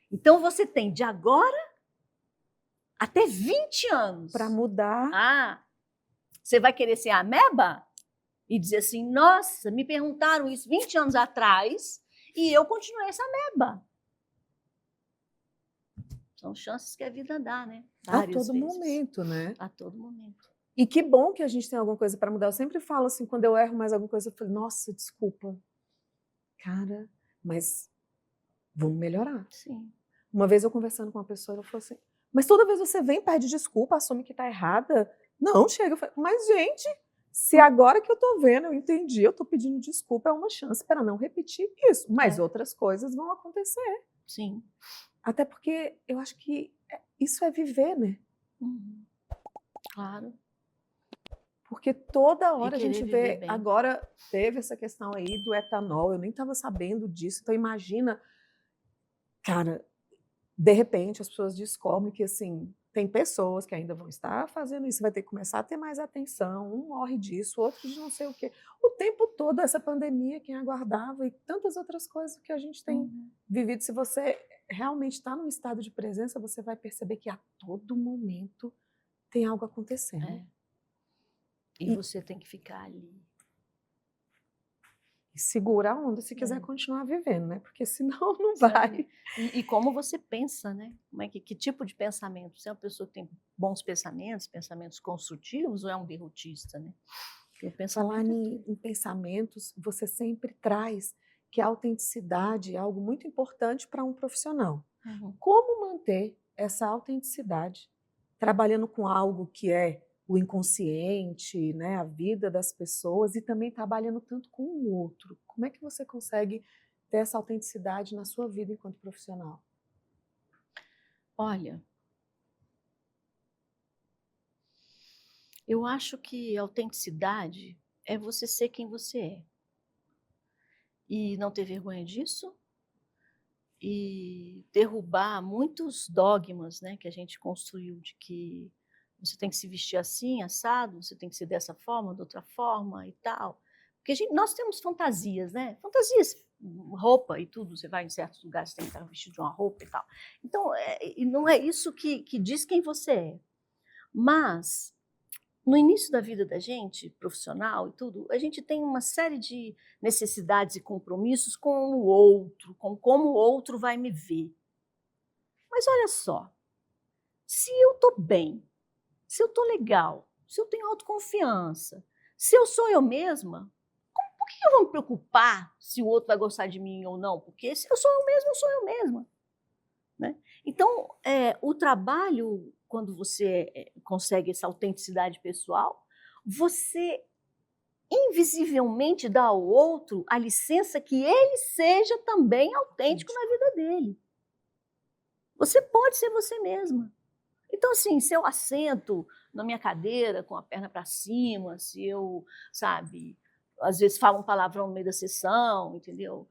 Então você tem de agora até 20 anos. Para mudar. Ah, você vai querer ser ameba? E dizer assim, nossa, me perguntaram isso 20 anos atrás e eu continuei essa ameba. São chances que a vida dá, né? Várias vezes. Momento, né? A todo momento. E que bom que a gente tem alguma coisa para mudar. Eu sempre falo assim, quando eu erro mais alguma coisa, eu falo, nossa, desculpa. Cara, mas vamos melhorar. Sim. Uma vez eu conversando com uma pessoa, ela falou assim, mas toda vez você vem, pede desculpa, assume que está errada. Não, chega. Eu falei, mas gente, se agora que eu estou vendo, eu entendi, eu estou pedindo desculpa, é uma chance para não repetir isso. Mas outras coisas vão acontecer. Sim. Até porque eu acho que isso é viver, né? Claro. Porque toda hora a gente vê... Bem. Agora teve essa questão aí do etanol, eu nem estava sabendo disso. Então imagina, cara, de repente as pessoas descobrem que assim, tem pessoas que ainda vão estar fazendo isso, vai ter que começar a ter mais atenção, um morre disso, outro de não sei o quê. O tempo todo, essa pandemia, quem aguardava, e tantas outras coisas que a gente tem vivido. Se você realmente está num estado de presença, você vai perceber que a todo momento tem algo acontecendo. É. E você tem que ficar ali. E segura a onda se quiser continuar vivendo, né? Porque senão não vai. E como você pensa, né? Como é que tipo de pensamento? Você é uma pessoa que tem bons pensamentos, pensamentos construtivos, ou é um derrotista, né? Falar em pensamentos, você sempre traz que a autenticidade é algo muito importante para um profissional. Como manter essa autenticidade trabalhando com algo que é o inconsciente, né, a vida das pessoas, e também trabalhando tanto com o outro? Como é que você consegue ter essa autenticidade na sua vida enquanto profissional? Olha, eu acho que autenticidade é você ser quem você é. E não ter vergonha disso, e derrubar muitos dogmas, né, que a gente construiu de que você tem que se vestir assim, assado, você tem que ser dessa forma, de outra forma e tal. Porque nós temos fantasias, né? Fantasias, roupa e tudo, você vai em certos lugares, você tem que estar vestido de uma roupa e tal. Então, e não é isso que diz quem você é. Mas, no início da vida da gente, profissional e tudo, a gente tem uma série de necessidades e compromissos com o outro, com como o outro vai me ver. Mas olha só, se eu estou bem, se eu estou legal, se eu tenho autoconfiança, se eu sou eu mesma, por que eu vou me preocupar se o outro vai gostar de mim ou não? Porque se eu sou eu mesma, eu sou eu mesma. Né? Então, o trabalho, quando você consegue essa autenticidade pessoal, você invisivelmente dá ao outro a licença que ele seja também autêntico na vida dele. Você pode ser você mesma. Então, assim, se eu assento na minha cadeira com a perna para cima, se eu, sabe, às vezes falo um palavrão no meio da sessão, entendeu?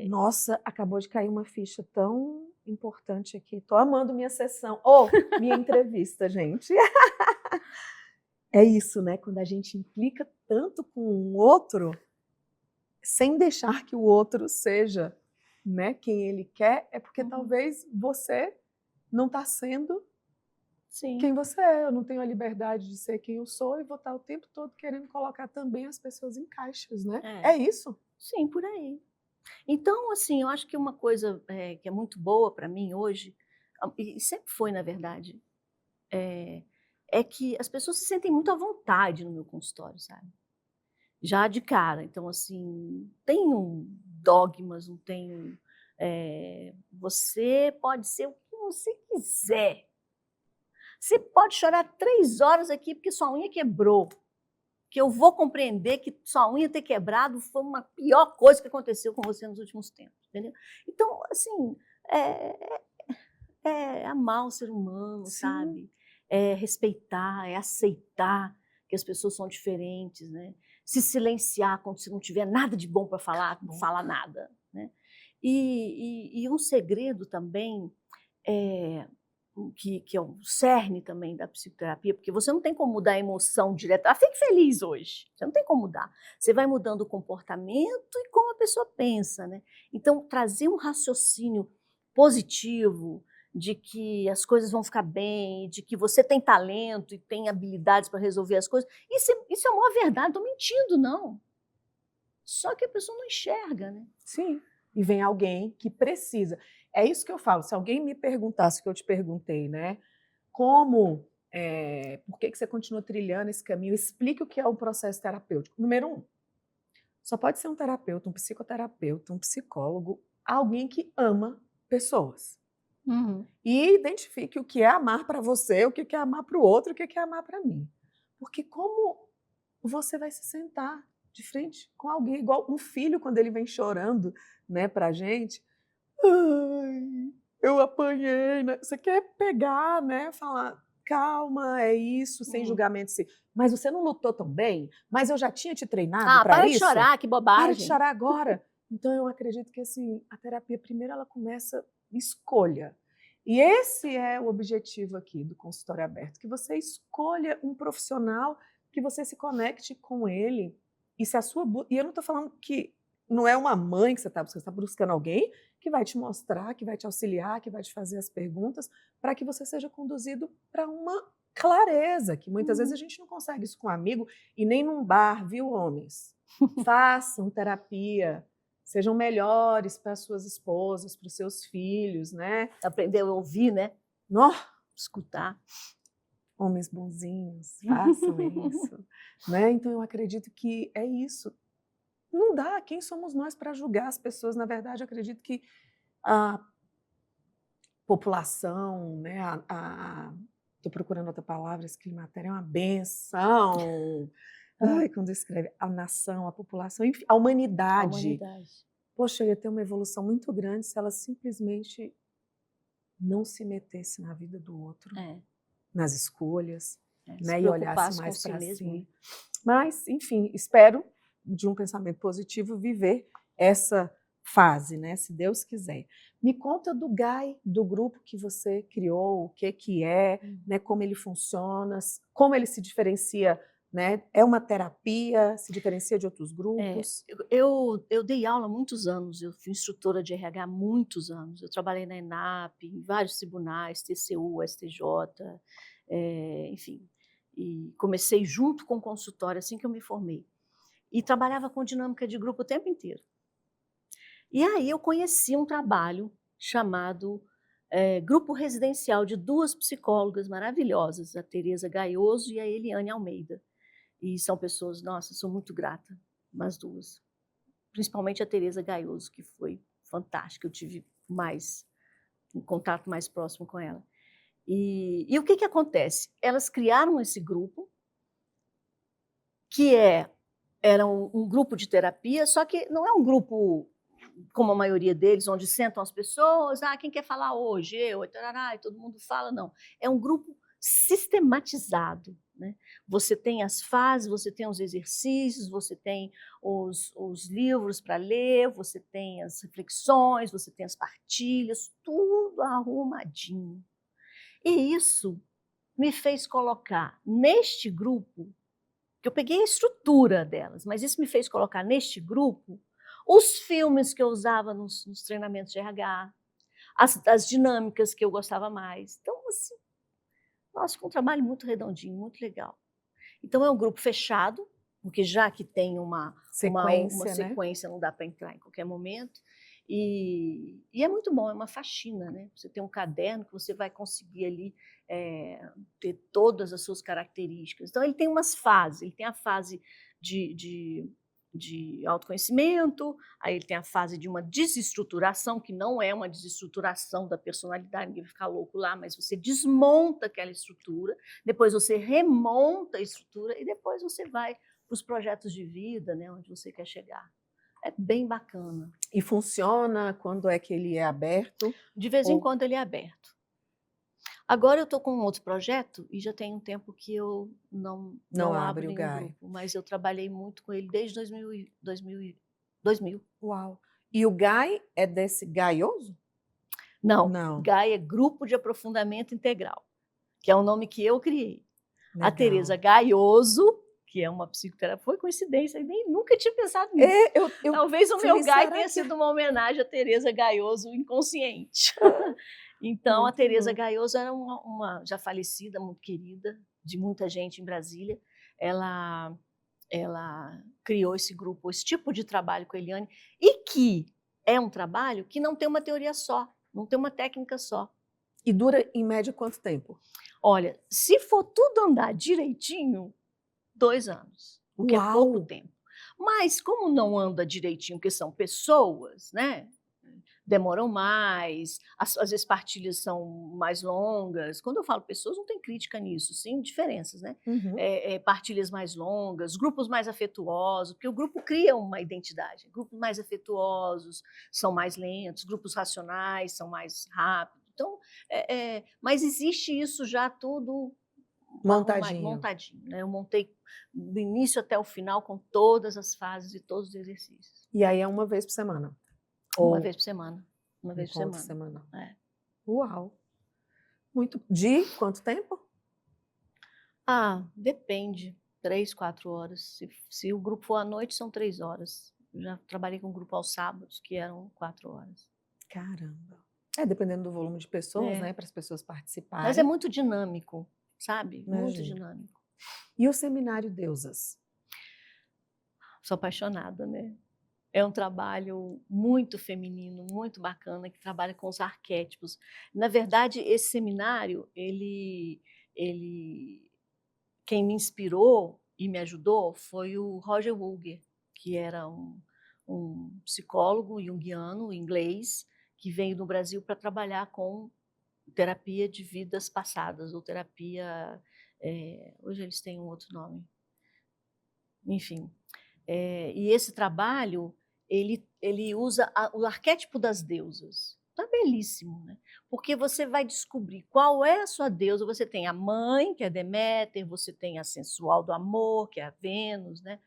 Nossa, acabou de cair uma ficha tão importante aqui. Estou amando minha sessão. Ou minha entrevista, gente. É isso, né? Quando a gente implica tanto com o outro, sem deixar que o outro seja, né, quem ele quer, é porque talvez você não está sendo quem você é. Eu não tenho a liberdade de ser quem eu sou e vou estar o tempo todo querendo colocar também as pessoas em caixas, né? É isso? Sim, por aí. Então, assim, eu acho que uma coisa que é muito boa para mim hoje, e sempre foi, na verdade, é que as pessoas se sentem muito à vontade no meu consultório, sabe? Já de cara. Então, assim, tenho dogmas, não tenho... você pode ser o que você quiser. Você pode chorar 3 horas aqui porque sua unha quebrou. Que eu vou compreender que sua unha ter quebrado foi uma pior coisa que aconteceu com você nos últimos tempos, entendeu? Então, assim, amar o ser humano, sabe? É respeitar, é aceitar que as pessoas são diferentes, né? Se silenciar quando você não tiver nada de bom para falar, não falar nada, né? E um segredo também que é o cerne também da psicoterapia, porque você não tem como mudar a emoção direta. Fique feliz hoje, você não tem como mudar. Você vai mudando o comportamento e como a pessoa pensa, né? Então, trazer um raciocínio positivo de que as coisas vão ficar bem, de que você tem talento e tem habilidades para resolver as coisas, isso é uma verdade, não estou mentindo, não. Só que a pessoa não enxerga, né? Sim, e vem alguém que precisa. É isso que eu falo, se alguém me perguntasse o que eu te perguntei, né? Como, por que você continua trilhando esse caminho? Explique o que é um processo terapêutico. Número 1, só pode ser um terapeuta, um psicoterapeuta, um psicólogo, alguém que ama pessoas. E identifique o que é amar para você, o que é amar para o outro, o que é amar para mim. Porque como você vai se sentar de frente com alguém, igual um filho quando ele vem chorando, né, para a gente, ai, eu apanhei, né? Você quer pegar, né, falar, calma, é isso, sem julgamento, sim. Mas você não lutou tão bem? Mas eu já tinha te treinado para isso? Para de chorar, que bobagem. Para de chorar agora. Então eu acredito que assim, a terapia primeiro ela começa escolha. E esse é o objetivo aqui do consultório aberto, que você escolha um profissional, que você se conecte com ele. E se a sua e eu não estou falando que não é uma mãe que você está buscando alguém que vai te mostrar, que vai te auxiliar, que vai te fazer as perguntas, para que você seja conduzido para uma clareza, que muitas vezes a gente não consegue isso com um amigo e nem num bar, viu, homens? Façam terapia, sejam melhores para as suas esposas, para os seus filhos, né? Aprender a ouvir, né? Escutar. Homens bonzinhos, façam isso. Né? Então, eu acredito que é isso. Não dá, quem somos nós para julgar as pessoas? Na verdade, eu acredito que a população, né, estou procurando outra palavra, esse climatério é uma benção. Ai, quando escreve a nação, a população, enfim, a humanidade. Poxa, ia ter uma evolução muito grande se ela simplesmente não se metesse na vida do outro, nas escolhas, né, e olhasse mais para si. Mas, enfim, espero, de um pensamento positivo, viver essa fase, né, se Deus quiser. Me conta do GAI, do grupo que você criou, o que é, né, como ele funciona, como ele se diferencia, né? É uma terapia, se diferencia de outros grupos? Eu dei aula há muitos anos, eu fui instrutora de RH há muitos anos, eu trabalhei na ENAP, em vários tribunais, TCU, STJ, enfim, e comecei junto com o consultório assim que eu me formei, e trabalhava com dinâmica de grupo o tempo inteiro. E aí eu conheci um trabalho chamado Grupo Residencial de duas psicólogas maravilhosas, a Tereza Gaioso e a Eliane Almeida. E são pessoas, nossa, sou muito grata, as duas. Principalmente a Tereza Gaioso, que foi fantástica, eu tive um contato mais próximo com ela. E o que acontece? Elas criaram esse grupo, que era um grupo de terapia, só que não é um grupo como a maioria deles, onde sentam as pessoas, quem quer falar hoje? Eu, e todo mundo fala, não. É um grupo sistematizado, né? Você tem as fases, você tem os exercícios, você tem os livros para ler, você tem as reflexões, você tem as partilhas, tudo arrumadinho. E isso me fez colocar neste grupo, que eu peguei a estrutura delas, mas isso me fez colocar neste grupo os filmes que eu usava nos treinamentos de RH, as dinâmicas que eu gostava mais. Então, assim, nossa, foi um trabalho muito redondinho, muito legal. Então, é um grupo fechado, porque já que tem uma sequência, não dá para entrar em qualquer momento. E é muito bom, é uma faxina, né? Você tem um caderno que você vai conseguir ali ter todas as suas características. Então, ele tem umas fases. Ele tem a fase de autoconhecimento, aí ele tem a fase de uma desestruturação, que não é uma desestruturação da personalidade, ninguém vai ficar louco lá, mas você desmonta aquela estrutura, depois você remonta a estrutura e depois você vai para os projetos de vida, né, onde você quer chegar. É bem bacana. E funciona quando é que ele é aberto? De vez em quando ele é aberto. Agora eu estou com um outro projeto e já tem um tempo que eu não abro nenhum grupo, mas eu trabalhei muito com ele desde 2000. Uau! E o GAI é desse Gaioso? Não. GAI é Grupo de Aprofundamento Integral, que é o nome que eu criei. Legal. A Tereza Gaioso, que é uma psicoterapeuta, foi coincidência, eu nunca tinha pensado nisso. Talvez o meu GAI tenha sido uma homenagem a Tereza Gaioso inconsciente. Então, muito a Tereza Gaioso era uma já falecida, muito querida, de muita gente em Brasília. Ela criou esse grupo, esse tipo de trabalho com a Eliane, e que é um trabalho que não tem uma teoria só, não tem uma técnica só. E dura, em média, quanto tempo? Olha, se for tudo andar direitinho, 2 anos, o que é pouco tempo. Mas, como não anda direitinho, porque são pessoas, né? Demoram mais, às vezes partilhas são mais longas. Quando eu falo pessoas, não tem crítica nisso, sim, diferenças, né? Partilhas mais longas, grupos mais afetuosos, porque o grupo cria uma identidade. Grupos mais afetuosos são mais lentos, grupos racionais são mais rápidos. Então, mas existe isso já tudo montadinho, né? Eu montei do início até o final com todas as fases e todos os exercícios. E aí é uma vez por semana? Uma vez por semana. Uma vez por semana. Uau! Muito. De quanto tempo? Depende, 3, 4 horas. Se o grupo for à noite, são 3 horas. Eu já trabalhei com um grupo aos sábados, que eram 4 horas. Caramba. Dependendo do volume de pessoas, É. né, para as pessoas Mas é participarem. muito dinâmico, sabe? Muito Imagino. dinâmico. E o Seminário Deusas? Sou apaixonada, né? É um trabalho muito feminino, muito bacana, que trabalha com os arquétipos. Na verdade, esse seminário, quem me inspirou e me ajudou foi o Roger Wilger, que era um psicólogo junguiano inglês, que veio no Brasil para trabalhar com terapia de vidas passadas, ou terapia... hoje eles têm um outro nome. Enfim. E esse trabalho, ele usa o arquétipo das deusas. Tá belíssimo, né? Porque você vai descobrir qual é a sua deusa. Você tem a mãe, que é Deméter, você tem a sensual do amor, que é a Vênus, né?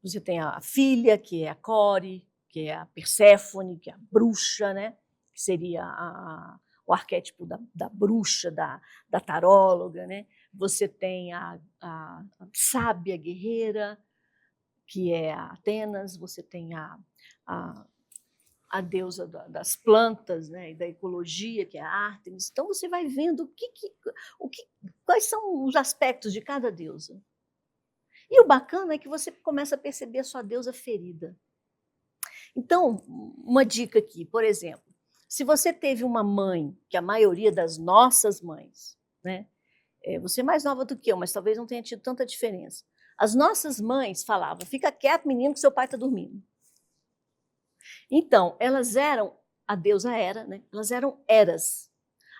Você tem a filha, que é a Core, que é a Perséfone, que é a bruxa, né? Que seria o arquétipo da bruxa, da taróloga, né? Você tem a sábia guerreira, que é a Atenas, você tem a deusa das plantas, né, e da ecologia, que é a Ártemis. Então você vai vendo quais são os aspectos de cada deusa. E o bacana é que você começa a perceber a sua deusa ferida. Então, uma dica aqui, por exemplo, se você teve uma mãe, que a maioria das nossas mães, né, você é mais nova do que eu, mas talvez não tenha tido tanta diferença. As nossas mães falavam: fica quieto, menino, que seu pai está dormindo. Então, elas eram, a deusa Hera, né? Elas eram Heras.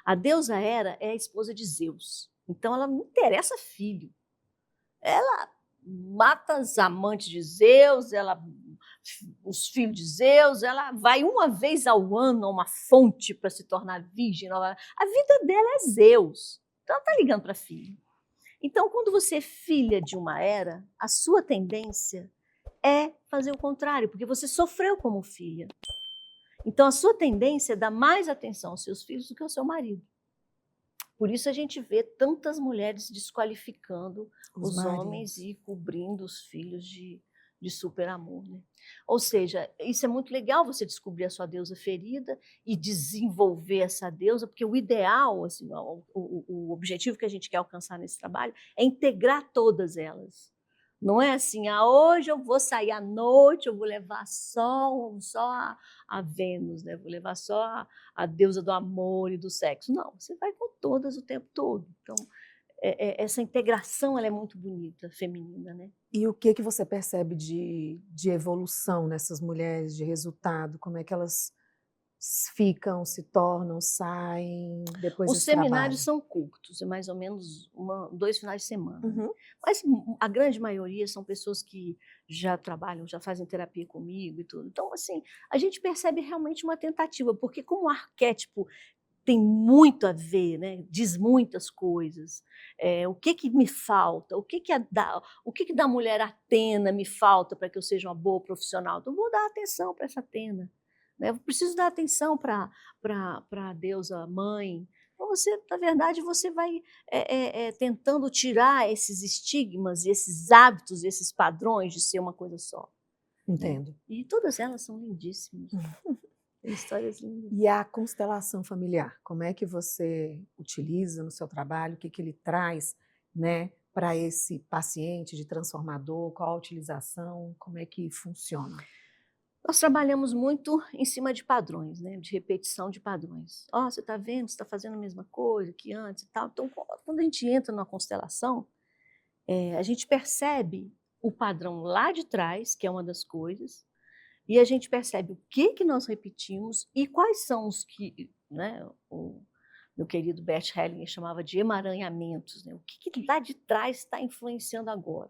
A deusa Hera é a esposa de Zeus. Então, ela não interessa filho. Ela mata os amantes de Zeus, os filhos de Zeus, ela vai uma vez ao ano a uma fonte para se tornar virgem. A vida dela é Zeus. Então, ela está ligando para filho. Então, quando você é filha de uma Hera, a sua tendência é fazer o contrário, porque você sofreu como filha. Então, a sua tendência é dar mais atenção aos seus filhos do que ao seu marido. Por isso a gente vê tantas mulheres desqualificando os homens e cobrindo os filhos de super amor, né? Ou seja, isso é muito legal, você descobrir a sua deusa ferida e desenvolver essa deusa, porque o ideal, assim, o objetivo que a gente quer alcançar nesse trabalho é integrar todas elas. Não é assim, hoje eu vou sair à noite, eu vou levar só a Vênus, né? Vou levar só a deusa do amor e do sexo. Não, você vai com todas o tempo todo. Então, essa integração ela é muito bonita, feminina, né? E o que você percebe de evolução nessas mulheres, de resultado? Como é que elas ficam, se tornam, saem depois Os desse trabalho? seminários são curtos, é mais ou menos 2 finais de semana. Uhum. Mas a grande maioria são pessoas que já trabalham, já fazem terapia comigo e tudo. Então, assim, a gente percebe realmente uma tentativa, porque como o arquétipo tem muito a ver, né? Diz muitas coisas. O que me falta? O que da mulher Atena me falta para que eu seja uma boa profissional? Então, vou dar atenção para essa Atena. Né? Eu preciso dar atenção para a deusa mãe. Então, na verdade, você vai tentando tirar esses estigmas, esses hábitos, esses padrões de ser uma coisa só. Entendo. Né? E todas elas são lindíssimas. Tem histórias lindas. E a constelação familiar, como é que você utiliza no seu trabalho? O que ele traz, né, para esse paciente de transformador? Qual a utilização? Como é que funciona? Nós trabalhamos muito em cima de padrões, né? De repetição de padrões. Você está vendo, você está fazendo a mesma coisa que antes e tal. Então, quando a gente entra numa constelação, a gente percebe o padrão lá de trás, que é uma das coisas, e a gente percebe o que nós repetimos e quais são os que, né, o meu querido Bert Hellinger chamava de emaranhamentos, né? O que lá de trás está influenciando agora.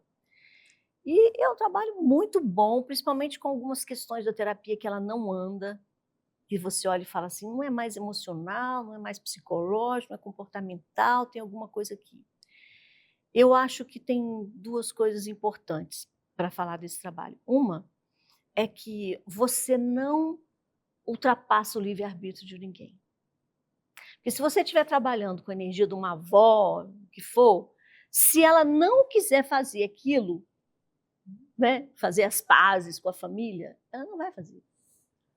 E é um trabalho muito bom, principalmente com algumas questões da terapia que ela não anda, e você olha e fala assim, não é mais emocional, não é mais psicológico, não é comportamental, tem alguma coisa aqui. Eu acho que tem 2 coisas importantes para falar desse trabalho. Uma é que você não ultrapassa o livre-arbítrio de ninguém. Porque se você estiver trabalhando com a energia de uma avó, o que for, se ela não quiser fazer aquilo, né, fazer as pazes com a família, ela não vai fazer.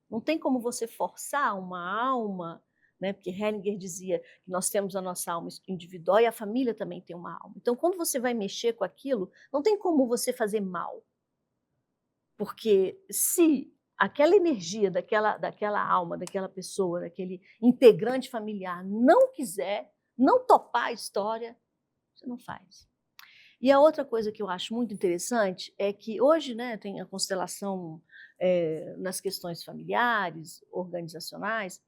Não tem como você forçar uma alma, né, porque Hellinger dizia que nós temos a nossa alma individual e a família também tem uma alma. Então, quando você vai mexer com aquilo, não tem como você fazer mal. Porque se aquela energia daquela alma, daquela pessoa, daquele integrante familiar não quiser, não topar a história, você não faz. E a outra coisa que eu acho muito interessante é que hoje, né, tem a constelação nas questões familiares, organizacionais,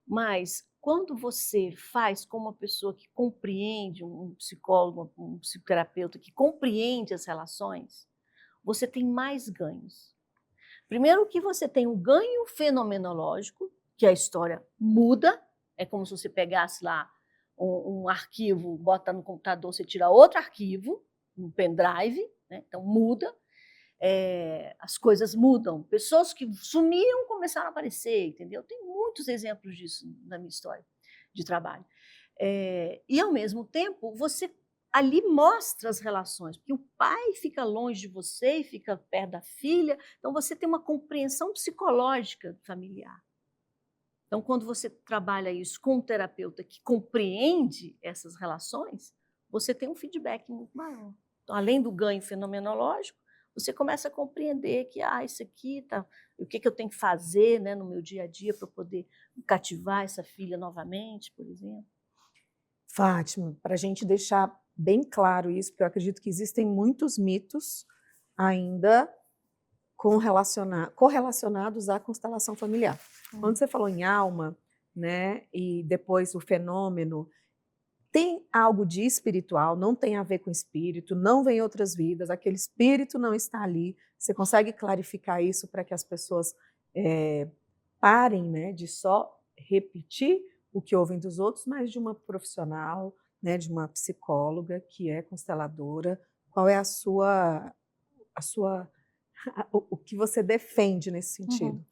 mas quando você faz com uma pessoa que compreende, um psicólogo, um psicoterapeuta que compreende as relações, você tem mais ganhos. Primeiro que você tem um ganho fenomenológico, que a história muda, é como se você pegasse lá um arquivo, bota no computador, você tira outro arquivo, um pendrive, né? Então muda, as coisas mudam. Pessoas que sumiam começaram a aparecer, entendeu? Tem muitos exemplos disso na minha história de trabalho. E, ao mesmo tempo, você ali mostra as relações, porque o pai fica longe de você e fica perto da filha, então você tem uma compreensão psicológica familiar. Então, quando você trabalha isso com um terapeuta que compreende essas relações, você tem um feedback muito maior. Então, além do ganho fenomenológico, você começa a compreender que isso aqui tá, o que eu tenho que fazer, né, no meu dia a dia para poder cativar essa filha novamente, por exemplo. Fátima, para a gente deixar bem claro isso, porque eu acredito que existem muitos mitos ainda correlacionados à constelação familiar. Quando você falou em alma, né, e depois o fenômeno, tem algo de espiritual, não tem a ver com espírito, não vem outras vidas, aquele espírito não está ali. Você consegue clarificar isso para que as pessoas parem, né, de só repetir o que ouvem dos outros, mas de uma profissional, né, de uma psicóloga que é consteladora? Qual é o que você defende nesse sentido? Uhum.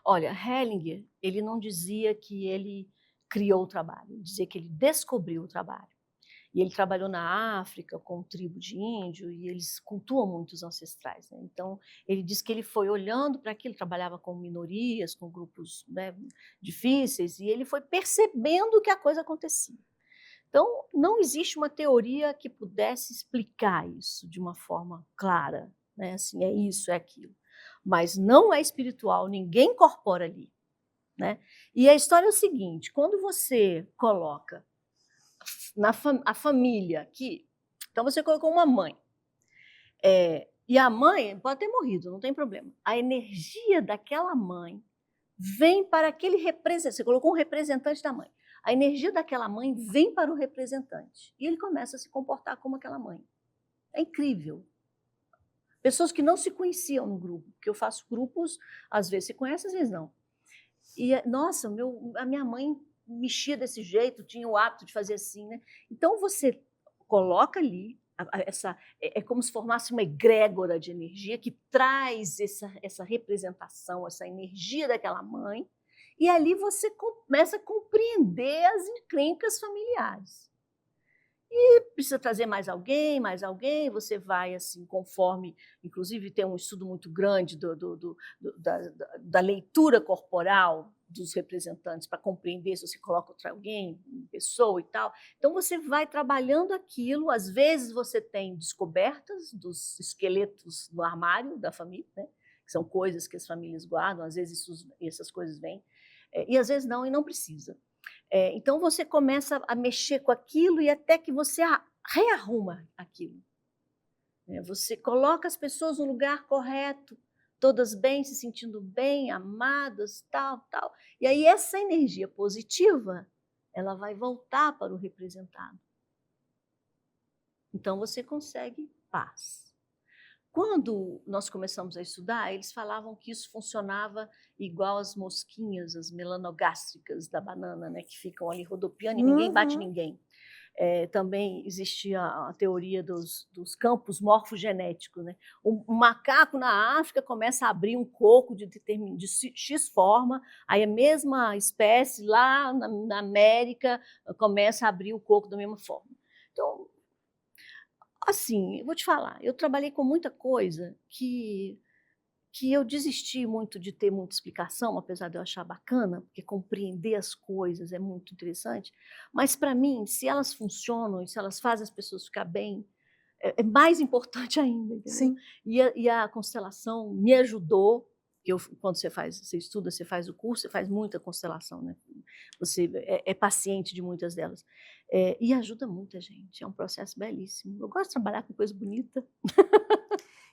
Olha, Hellinger, ele não dizia que ele criou o trabalho, ele dizia que ele descobriu o trabalho. E ele trabalhou na África com tribo de índio e eles cultuam muito os ancestrais, né? Então, ele diz que ele foi olhando para aquilo, trabalhava com minorias, com grupos, né, difíceis, e ele foi percebendo que a coisa acontecia. Então, não existe uma teoria que pudesse explicar isso de uma forma clara, né? Assim, é isso, é aquilo. Mas não é espiritual, ninguém incorpora ali, né? E a história é o seguinte, quando você coloca a família aqui, então você colocou uma mãe, e a mãe pode ter morrido, não tem problema. A energia daquela mãe vem para aquele representante, você colocou um representante da mãe. A energia daquela mãe vem para o representante e ele começa a se comportar como aquela mãe. É incrível. Pessoas que não se conheciam no grupo, porque eu faço grupos, às vezes se conhecem, às vezes não. E, nossa, a minha mãe mexia desse jeito, tinha o hábito de fazer assim, né? Então você coloca ali, é como se formasse uma egrégora de energia que traz essa representação, essa energia daquela mãe, e ali você começa a compreender as encrencas familiares. E precisa trazer mais alguém, você vai assim, conforme, inclusive tem um estudo muito grande da leitura corporal dos representantes para compreender se você coloca alguém, pessoa e tal. Então você vai trabalhando aquilo, às vezes você tem descobertas dos esqueletos no armário da família, né? Que são coisas que as famílias guardam, às vezes essas coisas vêm, e às vezes não, e não precisa. Então você começa a mexer com aquilo e até que você rearruma aquilo. Você coloca as pessoas no lugar correto, todas bem, se sentindo bem, amadas, tal. E aí essa energia positiva, ela vai voltar para o representado. Então você consegue paz. Quando nós começamos a estudar, eles falavam que isso funcionava igual as mosquinhas, as melanogástricas da banana, né, que ficam ali rodopiando e ninguém bate ninguém. também existia a teoria dos campos morfogenéticos, né? Um macaco na África começa a abrir um coco de X forma, aí a mesma espécie lá na América começa a abrir o coco da mesma forma. Então, assim, eu vou te falar, eu trabalhei com muita coisa que eu desisti muito de ter muita explicação, apesar de eu achar bacana, porque compreender as coisas é muito interessante, mas para mim, se elas funcionam e se elas fazem as pessoas ficar bem, é mais importante ainda, entendeu? Sim. E a constelação me ajudou, quando você estuda, você faz o curso, você faz muita constelação, né? Você é paciente de muitas delas. E ajuda muita gente, é um processo belíssimo. Eu gosto de trabalhar com coisa bonita.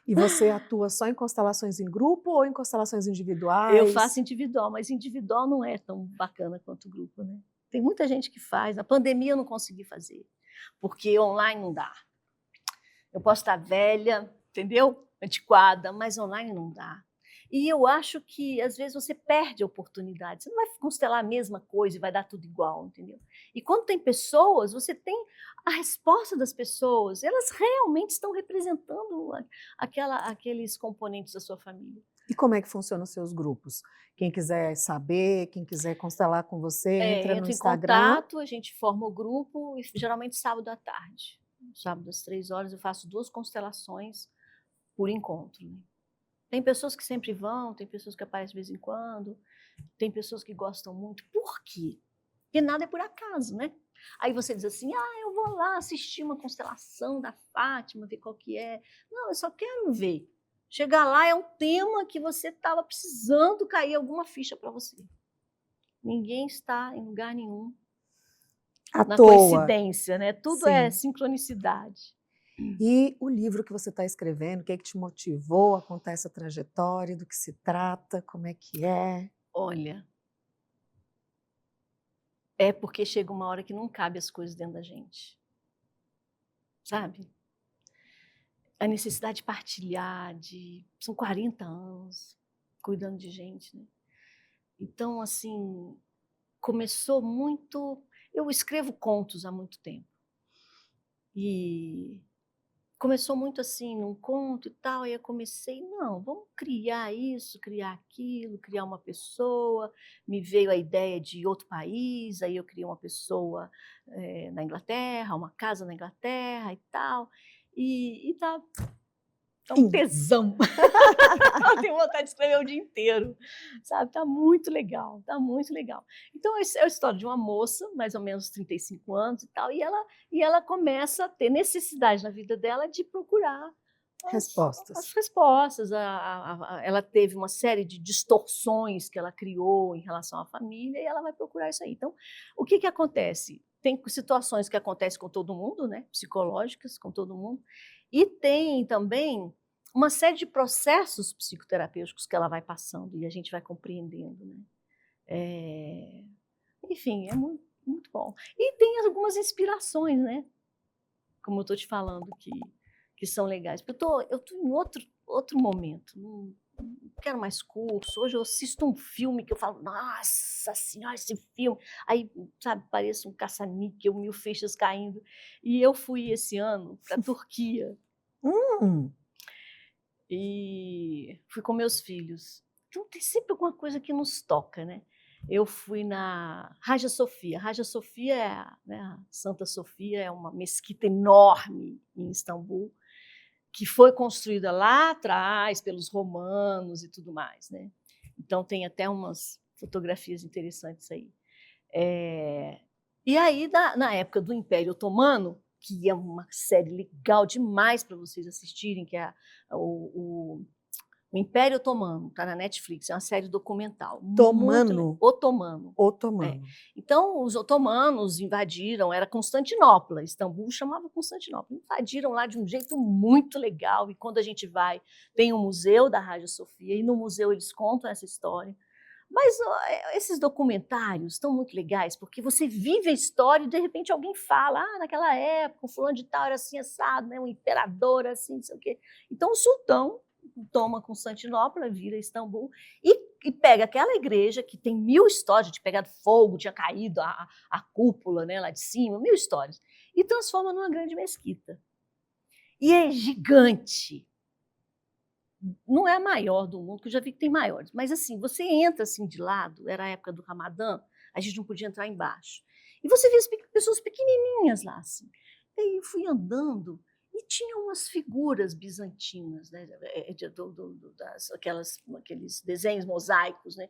E você atua só em constelações em grupo ou em constelações individuais? Eu faço individual, mas individual não é tão bacana quanto grupo, né? Tem muita gente que faz. Na pandemia eu não consegui fazer, porque online não dá. Eu posso estar velha, entendeu? Antiquada, mas online não dá. E eu acho que, às vezes, você perde a oportunidade. Você não vai constelar a mesma coisa e vai dar tudo igual, entendeu? E quando tem pessoas, você tem a resposta das pessoas. Elas realmente estão representando aqueles componentes da sua família. E como é que funcionam os seus grupos? Quem quiser saber, quem quiser constelar com você, entra no Entra em Instagram. contato, a gente forma o grupo, e geralmente sábado à tarde. Sábado às 3 horas eu faço 2 constelações por encontro, né? Tem pessoas que sempre vão, tem pessoas que aparecem de vez em quando, tem pessoas que gostam muito. Por quê? Porque nada é por acaso, né? Aí você diz assim, eu vou lá assistir uma constelação da Fátima, ver qual que é. Não, eu só quero ver. Chegar lá é um tema que você estava precisando cair alguma ficha para você. Ninguém está em lugar nenhum À na toa. coincidência, né? Tudo é Sim. sincronicidade. E o livro que você está escrevendo, o que é que te motivou a contar essa trajetória, do que se trata, como é que é? Olha, é porque chega uma hora que não cabe as coisas dentro da gente, sabe? A necessidade de partilhar, são 40 anos cuidando de gente, né? Então, assim, começou muito... Eu escrevo contos há muito tempo. E começou muito assim, num conto e tal, aí eu comecei, não, vamos criar isso, criar aquilo, criar uma pessoa. Me veio a ideia de outro país, aí eu criei uma pessoa na Inglaterra, uma casa na Inglaterra e tal. E tá um tesão. Eu tenho vontade de escrever o dia inteiro, sabe? Tá muito legal, tá muito legal. Então, é a história de uma moça, mais ou menos 35 anos e tal, e ela começa a ter necessidade na vida dela de procurar Respostas. as respostas. Ela teve uma série de distorções que ela criou em relação à família e ela vai procurar isso aí. Então, o que acontece? Tem situações que acontecem com todo mundo, né? Psicológicas, com todo mundo, e tem também uma série de processos psicoterapêuticos que ela vai passando e a gente vai compreendendo, né? Enfim, é muito, muito bom. E tem algumas inspirações, né? Como eu estou te falando, que são legais. Porque eu tô em outro momento, não quero mais curso. Hoje eu assisto um filme que eu falo, nossa senhora, esse filme. Aí, sabe, parece um caça-níquel, 1000 fichas caindo. E eu fui esse ano para a Turquia. E fui com meus filhos. Então tem sempre alguma coisa que nos toca, né? Eu fui na Hagia Sofia. Hagia Sofia, né, a Santa Sofia é uma mesquita enorme em Istambul, que foi construída lá atrás pelos romanos e tudo mais, né? Então tem até umas fotografias interessantes aí. E aí, na época do Império Otomano, que é uma série legal demais para vocês assistirem, que é o Império Otomano, está na Netflix, é uma série documental. Otomano. Otomano. Então, os otomanos invadiram, era Constantinopla, Istambul chamava Constantinopla, invadiram lá de um jeito muito legal, e quando a gente vai, tem um museu da Hagia Sofia, e no museu eles contam essa história. Mas esses documentários estão muito legais, porque você vive a história e, de repente, alguém fala, naquela época, o fulano de tal era assim, assado, né? Um imperador assim, não sei o quê. Então, o sultão toma Constantinopla, vira Istambul, e pega aquela igreja que tem 1000 histórias, de pegado fogo, tinha caído a cúpula, né, lá de cima, 1000 histórias, e transforma numa grande mesquita. E é gigante. Não é a maior do mundo, que eu já vi que tem maiores. Mas assim, você entra assim de lado, era a época do Ramadã, a gente não podia entrar embaixo. E você vê as pessoas pequenininhas lá, assim. E aí eu fui andando e tinha umas figuras bizantinas, né? Aqueles desenhos mosaicos, né?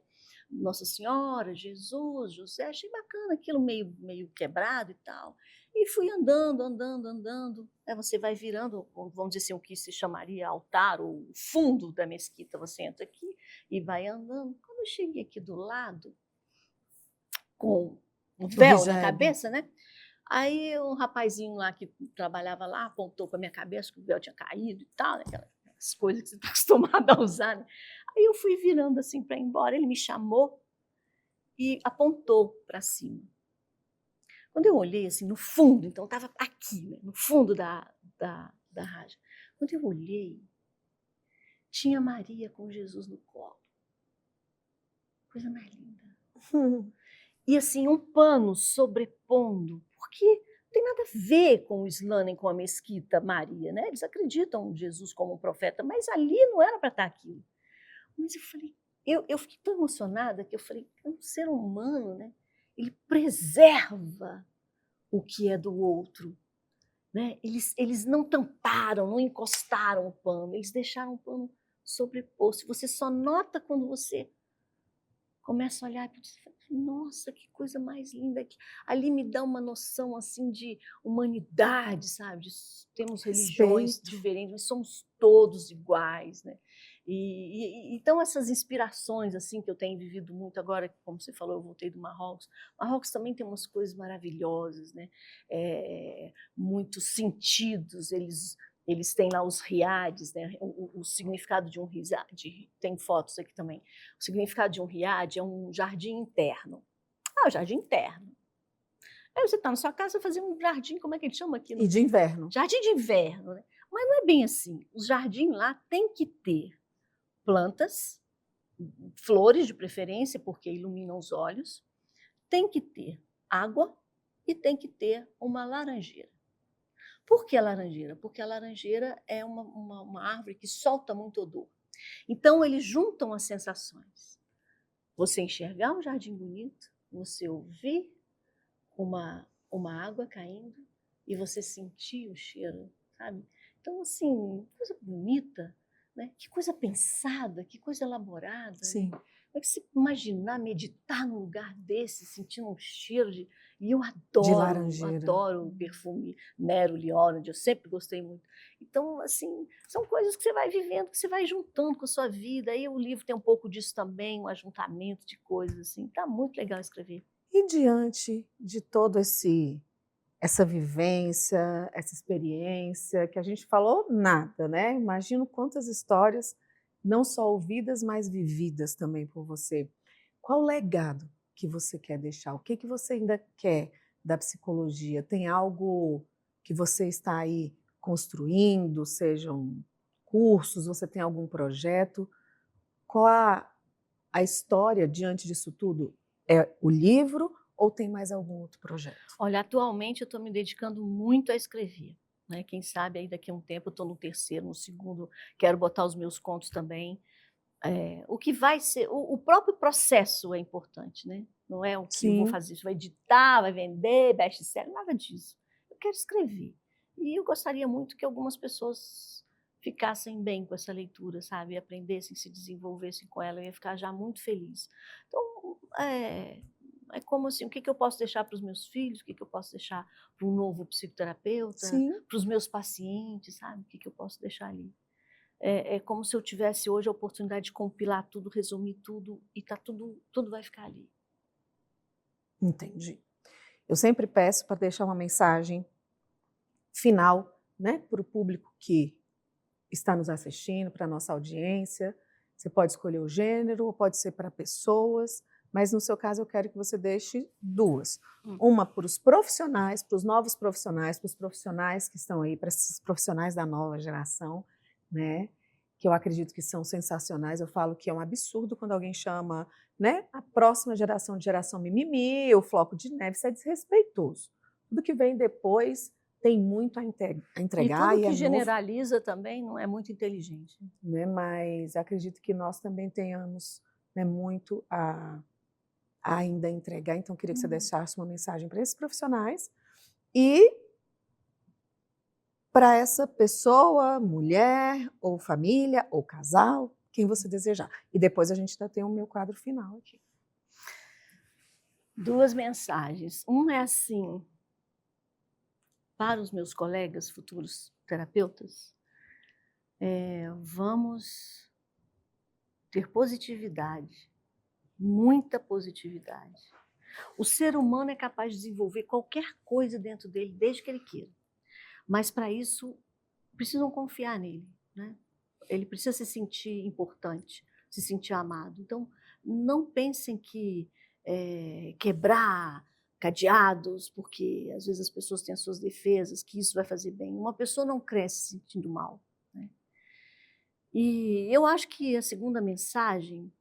Nossa Senhora, Jesus, José, achei bacana aquilo meio quebrado e tal. E fui andando. Aí você vai virando, vamos dizer assim, o que se chamaria altar, ou fundo da mesquita. Você entra aqui e vai andando. Quando eu cheguei aqui do lado, com um véu na cabeça, né? Aí um rapazinho lá que trabalhava lá apontou para minha cabeça que o véu tinha caído e tal, né? Aquelas coisas que você está acostumado a usar, né? Aí eu fui virando assim para ir embora, ele me chamou e apontou para cima. Quando eu olhei assim no fundo, então estava aqui, né, no fundo da rádio. Quando eu olhei, tinha Maria com Jesus no colo. Coisa mais linda. E assim, um pano sobrepondo, porque não tem nada a ver com o Islã nem com a mesquita Maria, né? Eles acreditam em Jesus como um profeta, mas ali não era para estar aquilo. Mas eu falei, eu fiquei tão emocionada que eu falei, é um ser humano, né? Ele preserva o que é do outro, né? Eles não tamparam, não encostaram o pano, eles deixaram o pano sobreposto. Você só nota quando você começa a olhar e diz, nossa, que coisa mais linda. Ali me dá uma noção assim de humanidade, sabe? Temos religiões diferentes, mas somos todos iguais, né? Então essas inspirações assim que eu tenho vivido muito agora, como você falou, eu voltei do Marrocos. Marrocos também tem umas coisas maravilhosas, né? Muitos sentidos. Eles têm lá os riades, né? O significado de um riad, tem fotos aqui também. O significado de um riad é um jardim interno. O jardim interno. Aí você está na sua casa fazendo um jardim, como é que ele chama aquilo? E de inverno. Jardim de inverno, né? Mas não é bem assim. O jardim lá tem que ter plantas, flores de preferência, porque iluminam os olhos, tem que ter água e tem que ter uma laranjeira. Por que a laranjeira? Porque a laranjeira é uma árvore que solta muito odor. Então, eles juntam as sensações. Você enxergar um jardim bonito, você ouvir uma água caindo e você sentir o cheiro, sabe? Então, assim, coisa bonita, né? Que coisa pensada, que coisa elaborada. Sim. Né? Como é que você imaginar meditar num lugar desse, sentindo um cheiro de... E eu adoro o perfume Nero Leone, eu sempre gostei muito. Então, assim, são coisas que você vai vivendo, que você vai juntando com a sua vida. Aí o livro tem um pouco disso também, um ajuntamento de coisas, assim. Tá muito legal escrever. E diante de todo essa vivência, essa experiência, que a gente falou nada, né? Imagino quantas histórias, não só ouvidas, mas vividas também por você. Qual o legado que você quer deixar? O que você ainda quer da psicologia? Tem algo que você está aí construindo, sejam cursos, você tem algum projeto? Qual a história diante disso tudo? É o livro ou tem mais algum outro projeto? Olha, atualmente eu estou me dedicando muito a escrever. Né? Quem sabe aí daqui a um tempo eu estou no terceiro, no segundo, quero botar os meus contos também. O que vai ser, o próprio processo é importante, né? Não é o que eu vou fazer, vai editar, vai vender, best-seller, nada disso. Eu quero escrever. E eu gostaria muito que algumas pessoas ficassem bem com essa leitura, sabe? Aprendessem, se desenvolvessem com ela, eu ia ficar já muito feliz. Então, é como assim, o que eu posso deixar para os meus filhos, o que eu posso deixar para um novo psicoterapeuta, para os meus pacientes, sabe? O que eu posso deixar ali. É como se eu tivesse hoje a oportunidade de compilar tudo, resumir tudo, e tá tudo vai ficar ali. Entendi. Eu sempre peço para deixar uma mensagem final, né, para o público que está nos assistindo, para a nossa audiência. Você pode escolher o gênero, ou pode ser para pessoas, mas no seu caso eu quero que você deixe duas. Uma para os profissionais, para os novos profissionais, para os profissionais que estão aí, para esses profissionais da nova geração, né, que eu acredito que são sensacionais. Eu falo que é um absurdo quando alguém chama, né, a próxima geração de geração mimimi, o floco de neve, isso é desrespeitoso. Tudo que vem depois tem muito a E entregar tudo e que é novo, generaliza também não é muito inteligente. né? Mas acredito que nós também tenhamos, né, muito a ainda entregar. Então, queria que você deixasse uma mensagem para esses profissionais e para essa pessoa, mulher, ou família, ou casal, quem você desejar. E depois a gente ainda tem o meu quadro final aqui. 2 mensagens. Uma é assim, para os meus colegas futuros terapeutas, vamos ter positividade, muita positividade. O ser humano é capaz de desenvolver qualquer coisa dentro dele, desde que ele queira. Mas para isso, precisam confiar nele, né? Ele precisa se sentir importante, se sentir amado. Então, não pensem que quebrar cadeados, porque às vezes as pessoas têm as suas defesas, que isso vai fazer bem. Uma pessoa não cresce se sentindo mal, né? E eu acho que a segunda mensagem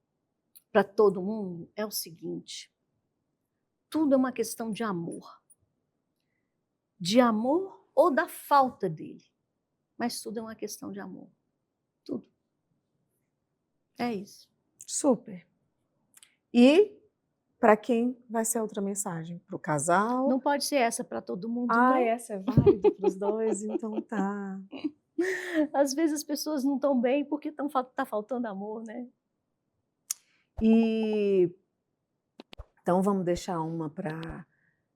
para todo mundo é o seguinte: tudo é uma questão de amor. De amor ou da falta dele. Mas tudo é uma questão de amor. Tudo. É isso. Super. E para quem vai ser a outra mensagem? Para o casal? Não pode ser essa para todo mundo, Ah, não. essa é válida para os dois? Então tá. Às vezes as pessoas não estão bem porque tá faltando amor, né? E então vamos deixar uma para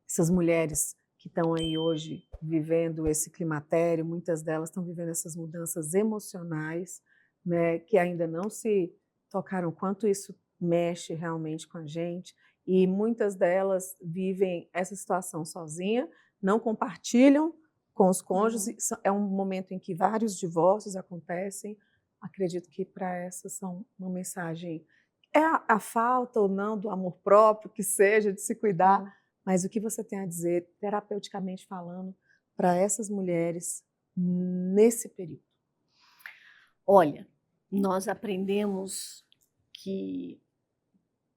essas mulheres que estão aí hoje vivendo esse climatério, muitas delas estão vivendo essas mudanças emocionais, né, que ainda não se tocaram quanto isso mexe realmente com a gente, e muitas delas vivem essa situação sozinha, não compartilham com os cônjuges, é um momento em que vários divórcios acontecem. Acredito que para essas são uma mensagem, é a falta ou não do amor próprio, que seja, de se cuidar, mas o que você tem a dizer, terapeuticamente falando, para essas mulheres nesse período? Olha, nós aprendemos que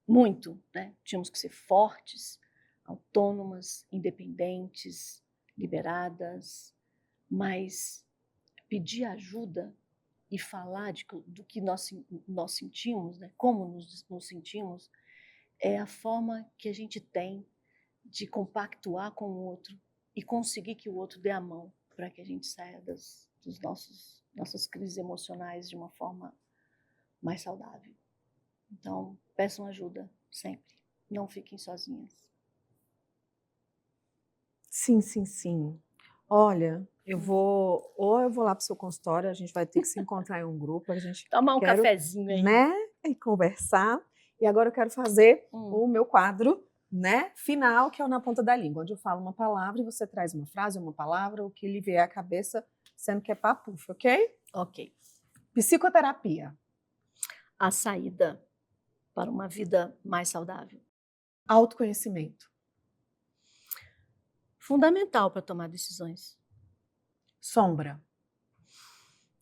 muito, né? Tínhamos que ser fortes, autônomas, independentes, liberadas, mas pedir ajuda e falar do que nós sentimos, né? Como nos sentimos, é a forma que a gente tem de compactuar com o outro e conseguir que o outro dê a mão para que a gente saia dos nossas crises emocionais de uma forma mais saudável. Então, peçam ajuda sempre. Não fiquem sozinhas. Sim, sim, sim. Olha, eu vou lá para o seu consultório, a gente vai ter que se encontrar em um grupo, a gente Tomar um quero, cafezinho aí. né, e conversar. E agora eu quero fazer o meu quadro, né, final, que é o Na Ponta da Língua, onde eu falo uma palavra e você traz uma frase, uma palavra, o que lhe vier à cabeça, sendo que é papuf, ok? Ok. Psicoterapia. A saída para uma vida mais saudável. Autoconhecimento. Fundamental para tomar decisões. Sombra.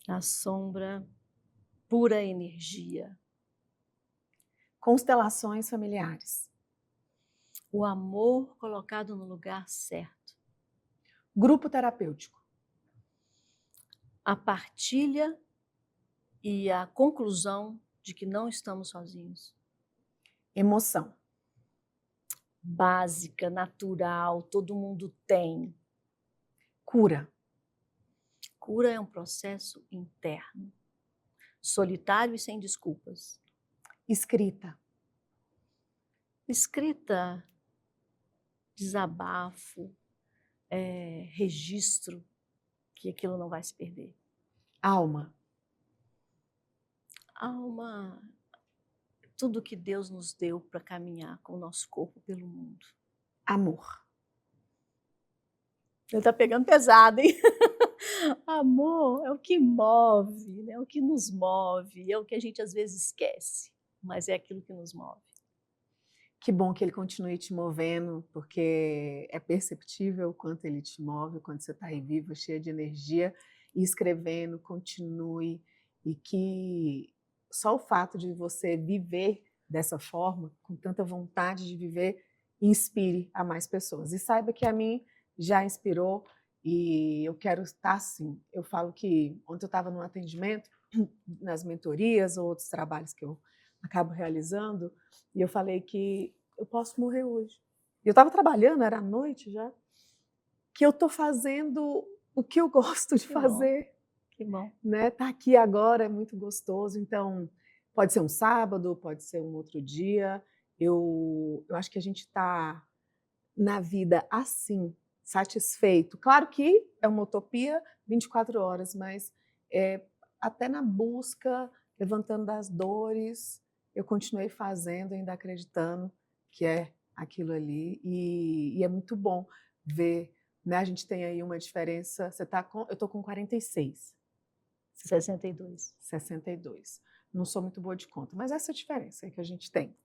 A sombra, pura energia. Constelações familiares. O amor colocado no lugar certo. Grupo terapêutico. A partilha e a conclusão de que não estamos sozinhos. Emoção. Básica, natural, todo mundo tem. Cura. Cura é um processo interno, solitário e sem desculpas. Escrita. Escrita, desabafo, registro, que aquilo não vai se perder. Alma. Alma, tudo que Deus nos deu para caminhar com o nosso corpo pelo mundo. Amor. Ele está pegando pesado, hein? Amor é o que move, né? É o que nos move, é o que a gente às vezes esquece, mas é aquilo que nos move. Que bom que ele continue te movendo, porque é perceptível o quanto ele te move, quando você está aí viva, cheia de energia, e escrevendo, continue, e que só o fato de você viver dessa forma, com tanta vontade de viver, inspire a mais pessoas. E saiba que a mim já inspirou, E eu quero estar assim. Eu falo que ontem eu estava num atendimento, nas mentorias ou outros trabalhos que eu acabo realizando, e eu falei que eu posso morrer hoje. Eu estava trabalhando, era à noite já, que eu estou fazendo o que eu gosto de fazer. Que bom. Né? Tá aqui agora é muito gostoso. Então, pode ser um sábado, pode ser um outro dia. Eu acho que a gente está na vida assim, satisfeito. Claro que é uma utopia 24 horas, mas até na busca, levantando das dores, eu continuei fazendo, ainda acreditando que é aquilo ali. E é muito bom ver, né? A gente tem aí uma diferença. Eu estou com 46. 62. 62. Não sou muito boa de conta, mas essa é a diferença que a gente tem.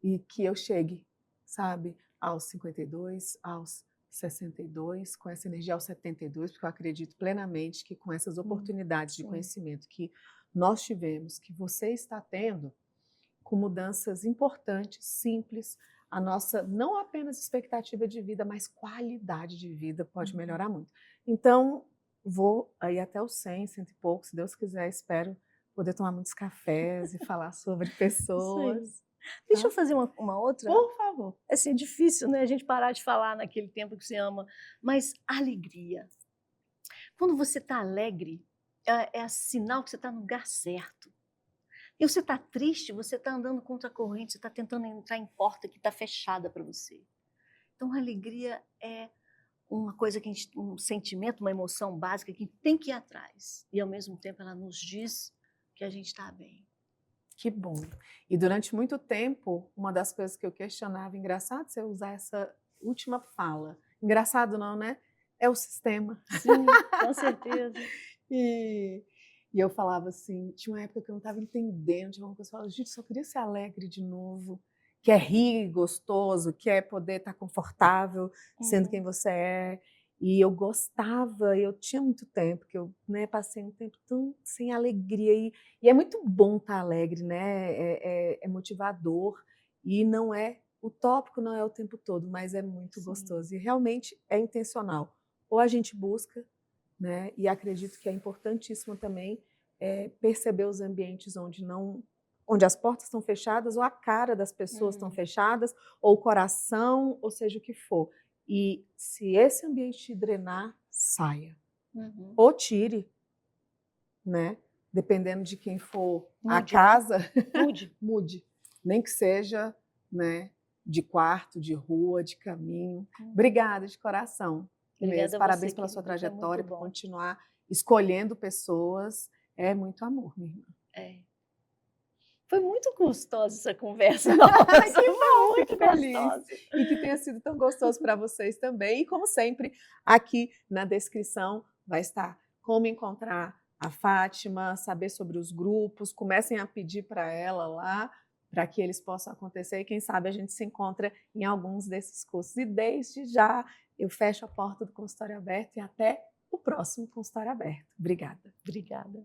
E que eu chegue, sabe, aos 52, aos 62, com essa energia aos 72, porque eu acredito plenamente que com essas oportunidades de conhecimento que nós tivemos, que você está tendo, com mudanças importantes, simples, a nossa não apenas expectativa de vida, mas qualidade de vida pode melhorar muito. Então, vou aí até os 100, 100 e pouco, se Deus quiser, espero poder tomar muitos cafés e falar sobre pessoas. Deixa eu fazer uma outra. Por favor. Assim, é difícil, né, a gente parar de falar naquele tempo que você ama, mas alegria. Quando você está alegre, é sinal que você está no lugar certo. E você está triste, você está andando contra a corrente, você está tentando entrar em porta que está fechada para você. Então, a alegria é uma coisa que um sentimento, uma emoção básica que tem que ir atrás. E, ao mesmo tempo, ela nos diz que a gente está bem. Que bom. E durante muito tempo, uma das coisas que eu questionava, engraçado você usar essa última fala. Engraçado não, né? É o sistema. Sim, com certeza. E eu falava assim, tinha uma época que eu não estava entendendo, tinha uma coisa que eu falava, gente, só queria ser alegre de novo, quer rir gostoso, quer poder estar confortável sendo quem você é. E eu gostava, eu tinha muito tempo, que eu passei um tempo tão sem alegria. E é muito bom estar alegre, né? É motivador. E não é utópico, não é o tempo todo, mas é muito gostoso. E realmente é intencional. Ou a gente busca, né? E acredito que é importantíssimo também perceber os ambientes onde as portas estão fechadas, ou a cara das pessoas estão fechadas, ou o coração, ou seja o que for. E se esse ambiente te drenar, saia. Ou tire, né? Dependendo de quem for a casa, mude. Nem que seja, né, de quarto, de rua, de caminho. Obrigada de coração. Obrigada Parabéns você, pela sua querida, trajetória, foi por muito bom. continuar escolhendo pessoas. É muito amor, minha irmã. Foi muito gostosa essa conversa. Nossa, que bom, muito fico feliz. gostosa. E que tenha sido tão gostoso para vocês também. E como sempre, aqui na descrição vai estar como encontrar a Fátima, saber sobre os grupos, comecem a pedir para ela lá, para que eles possam acontecer. E quem sabe a gente se encontra em alguns desses cursos. E desde já eu fecho a porta do Consultório Aberto e até o próximo Consultório Aberto. Obrigada. Obrigada.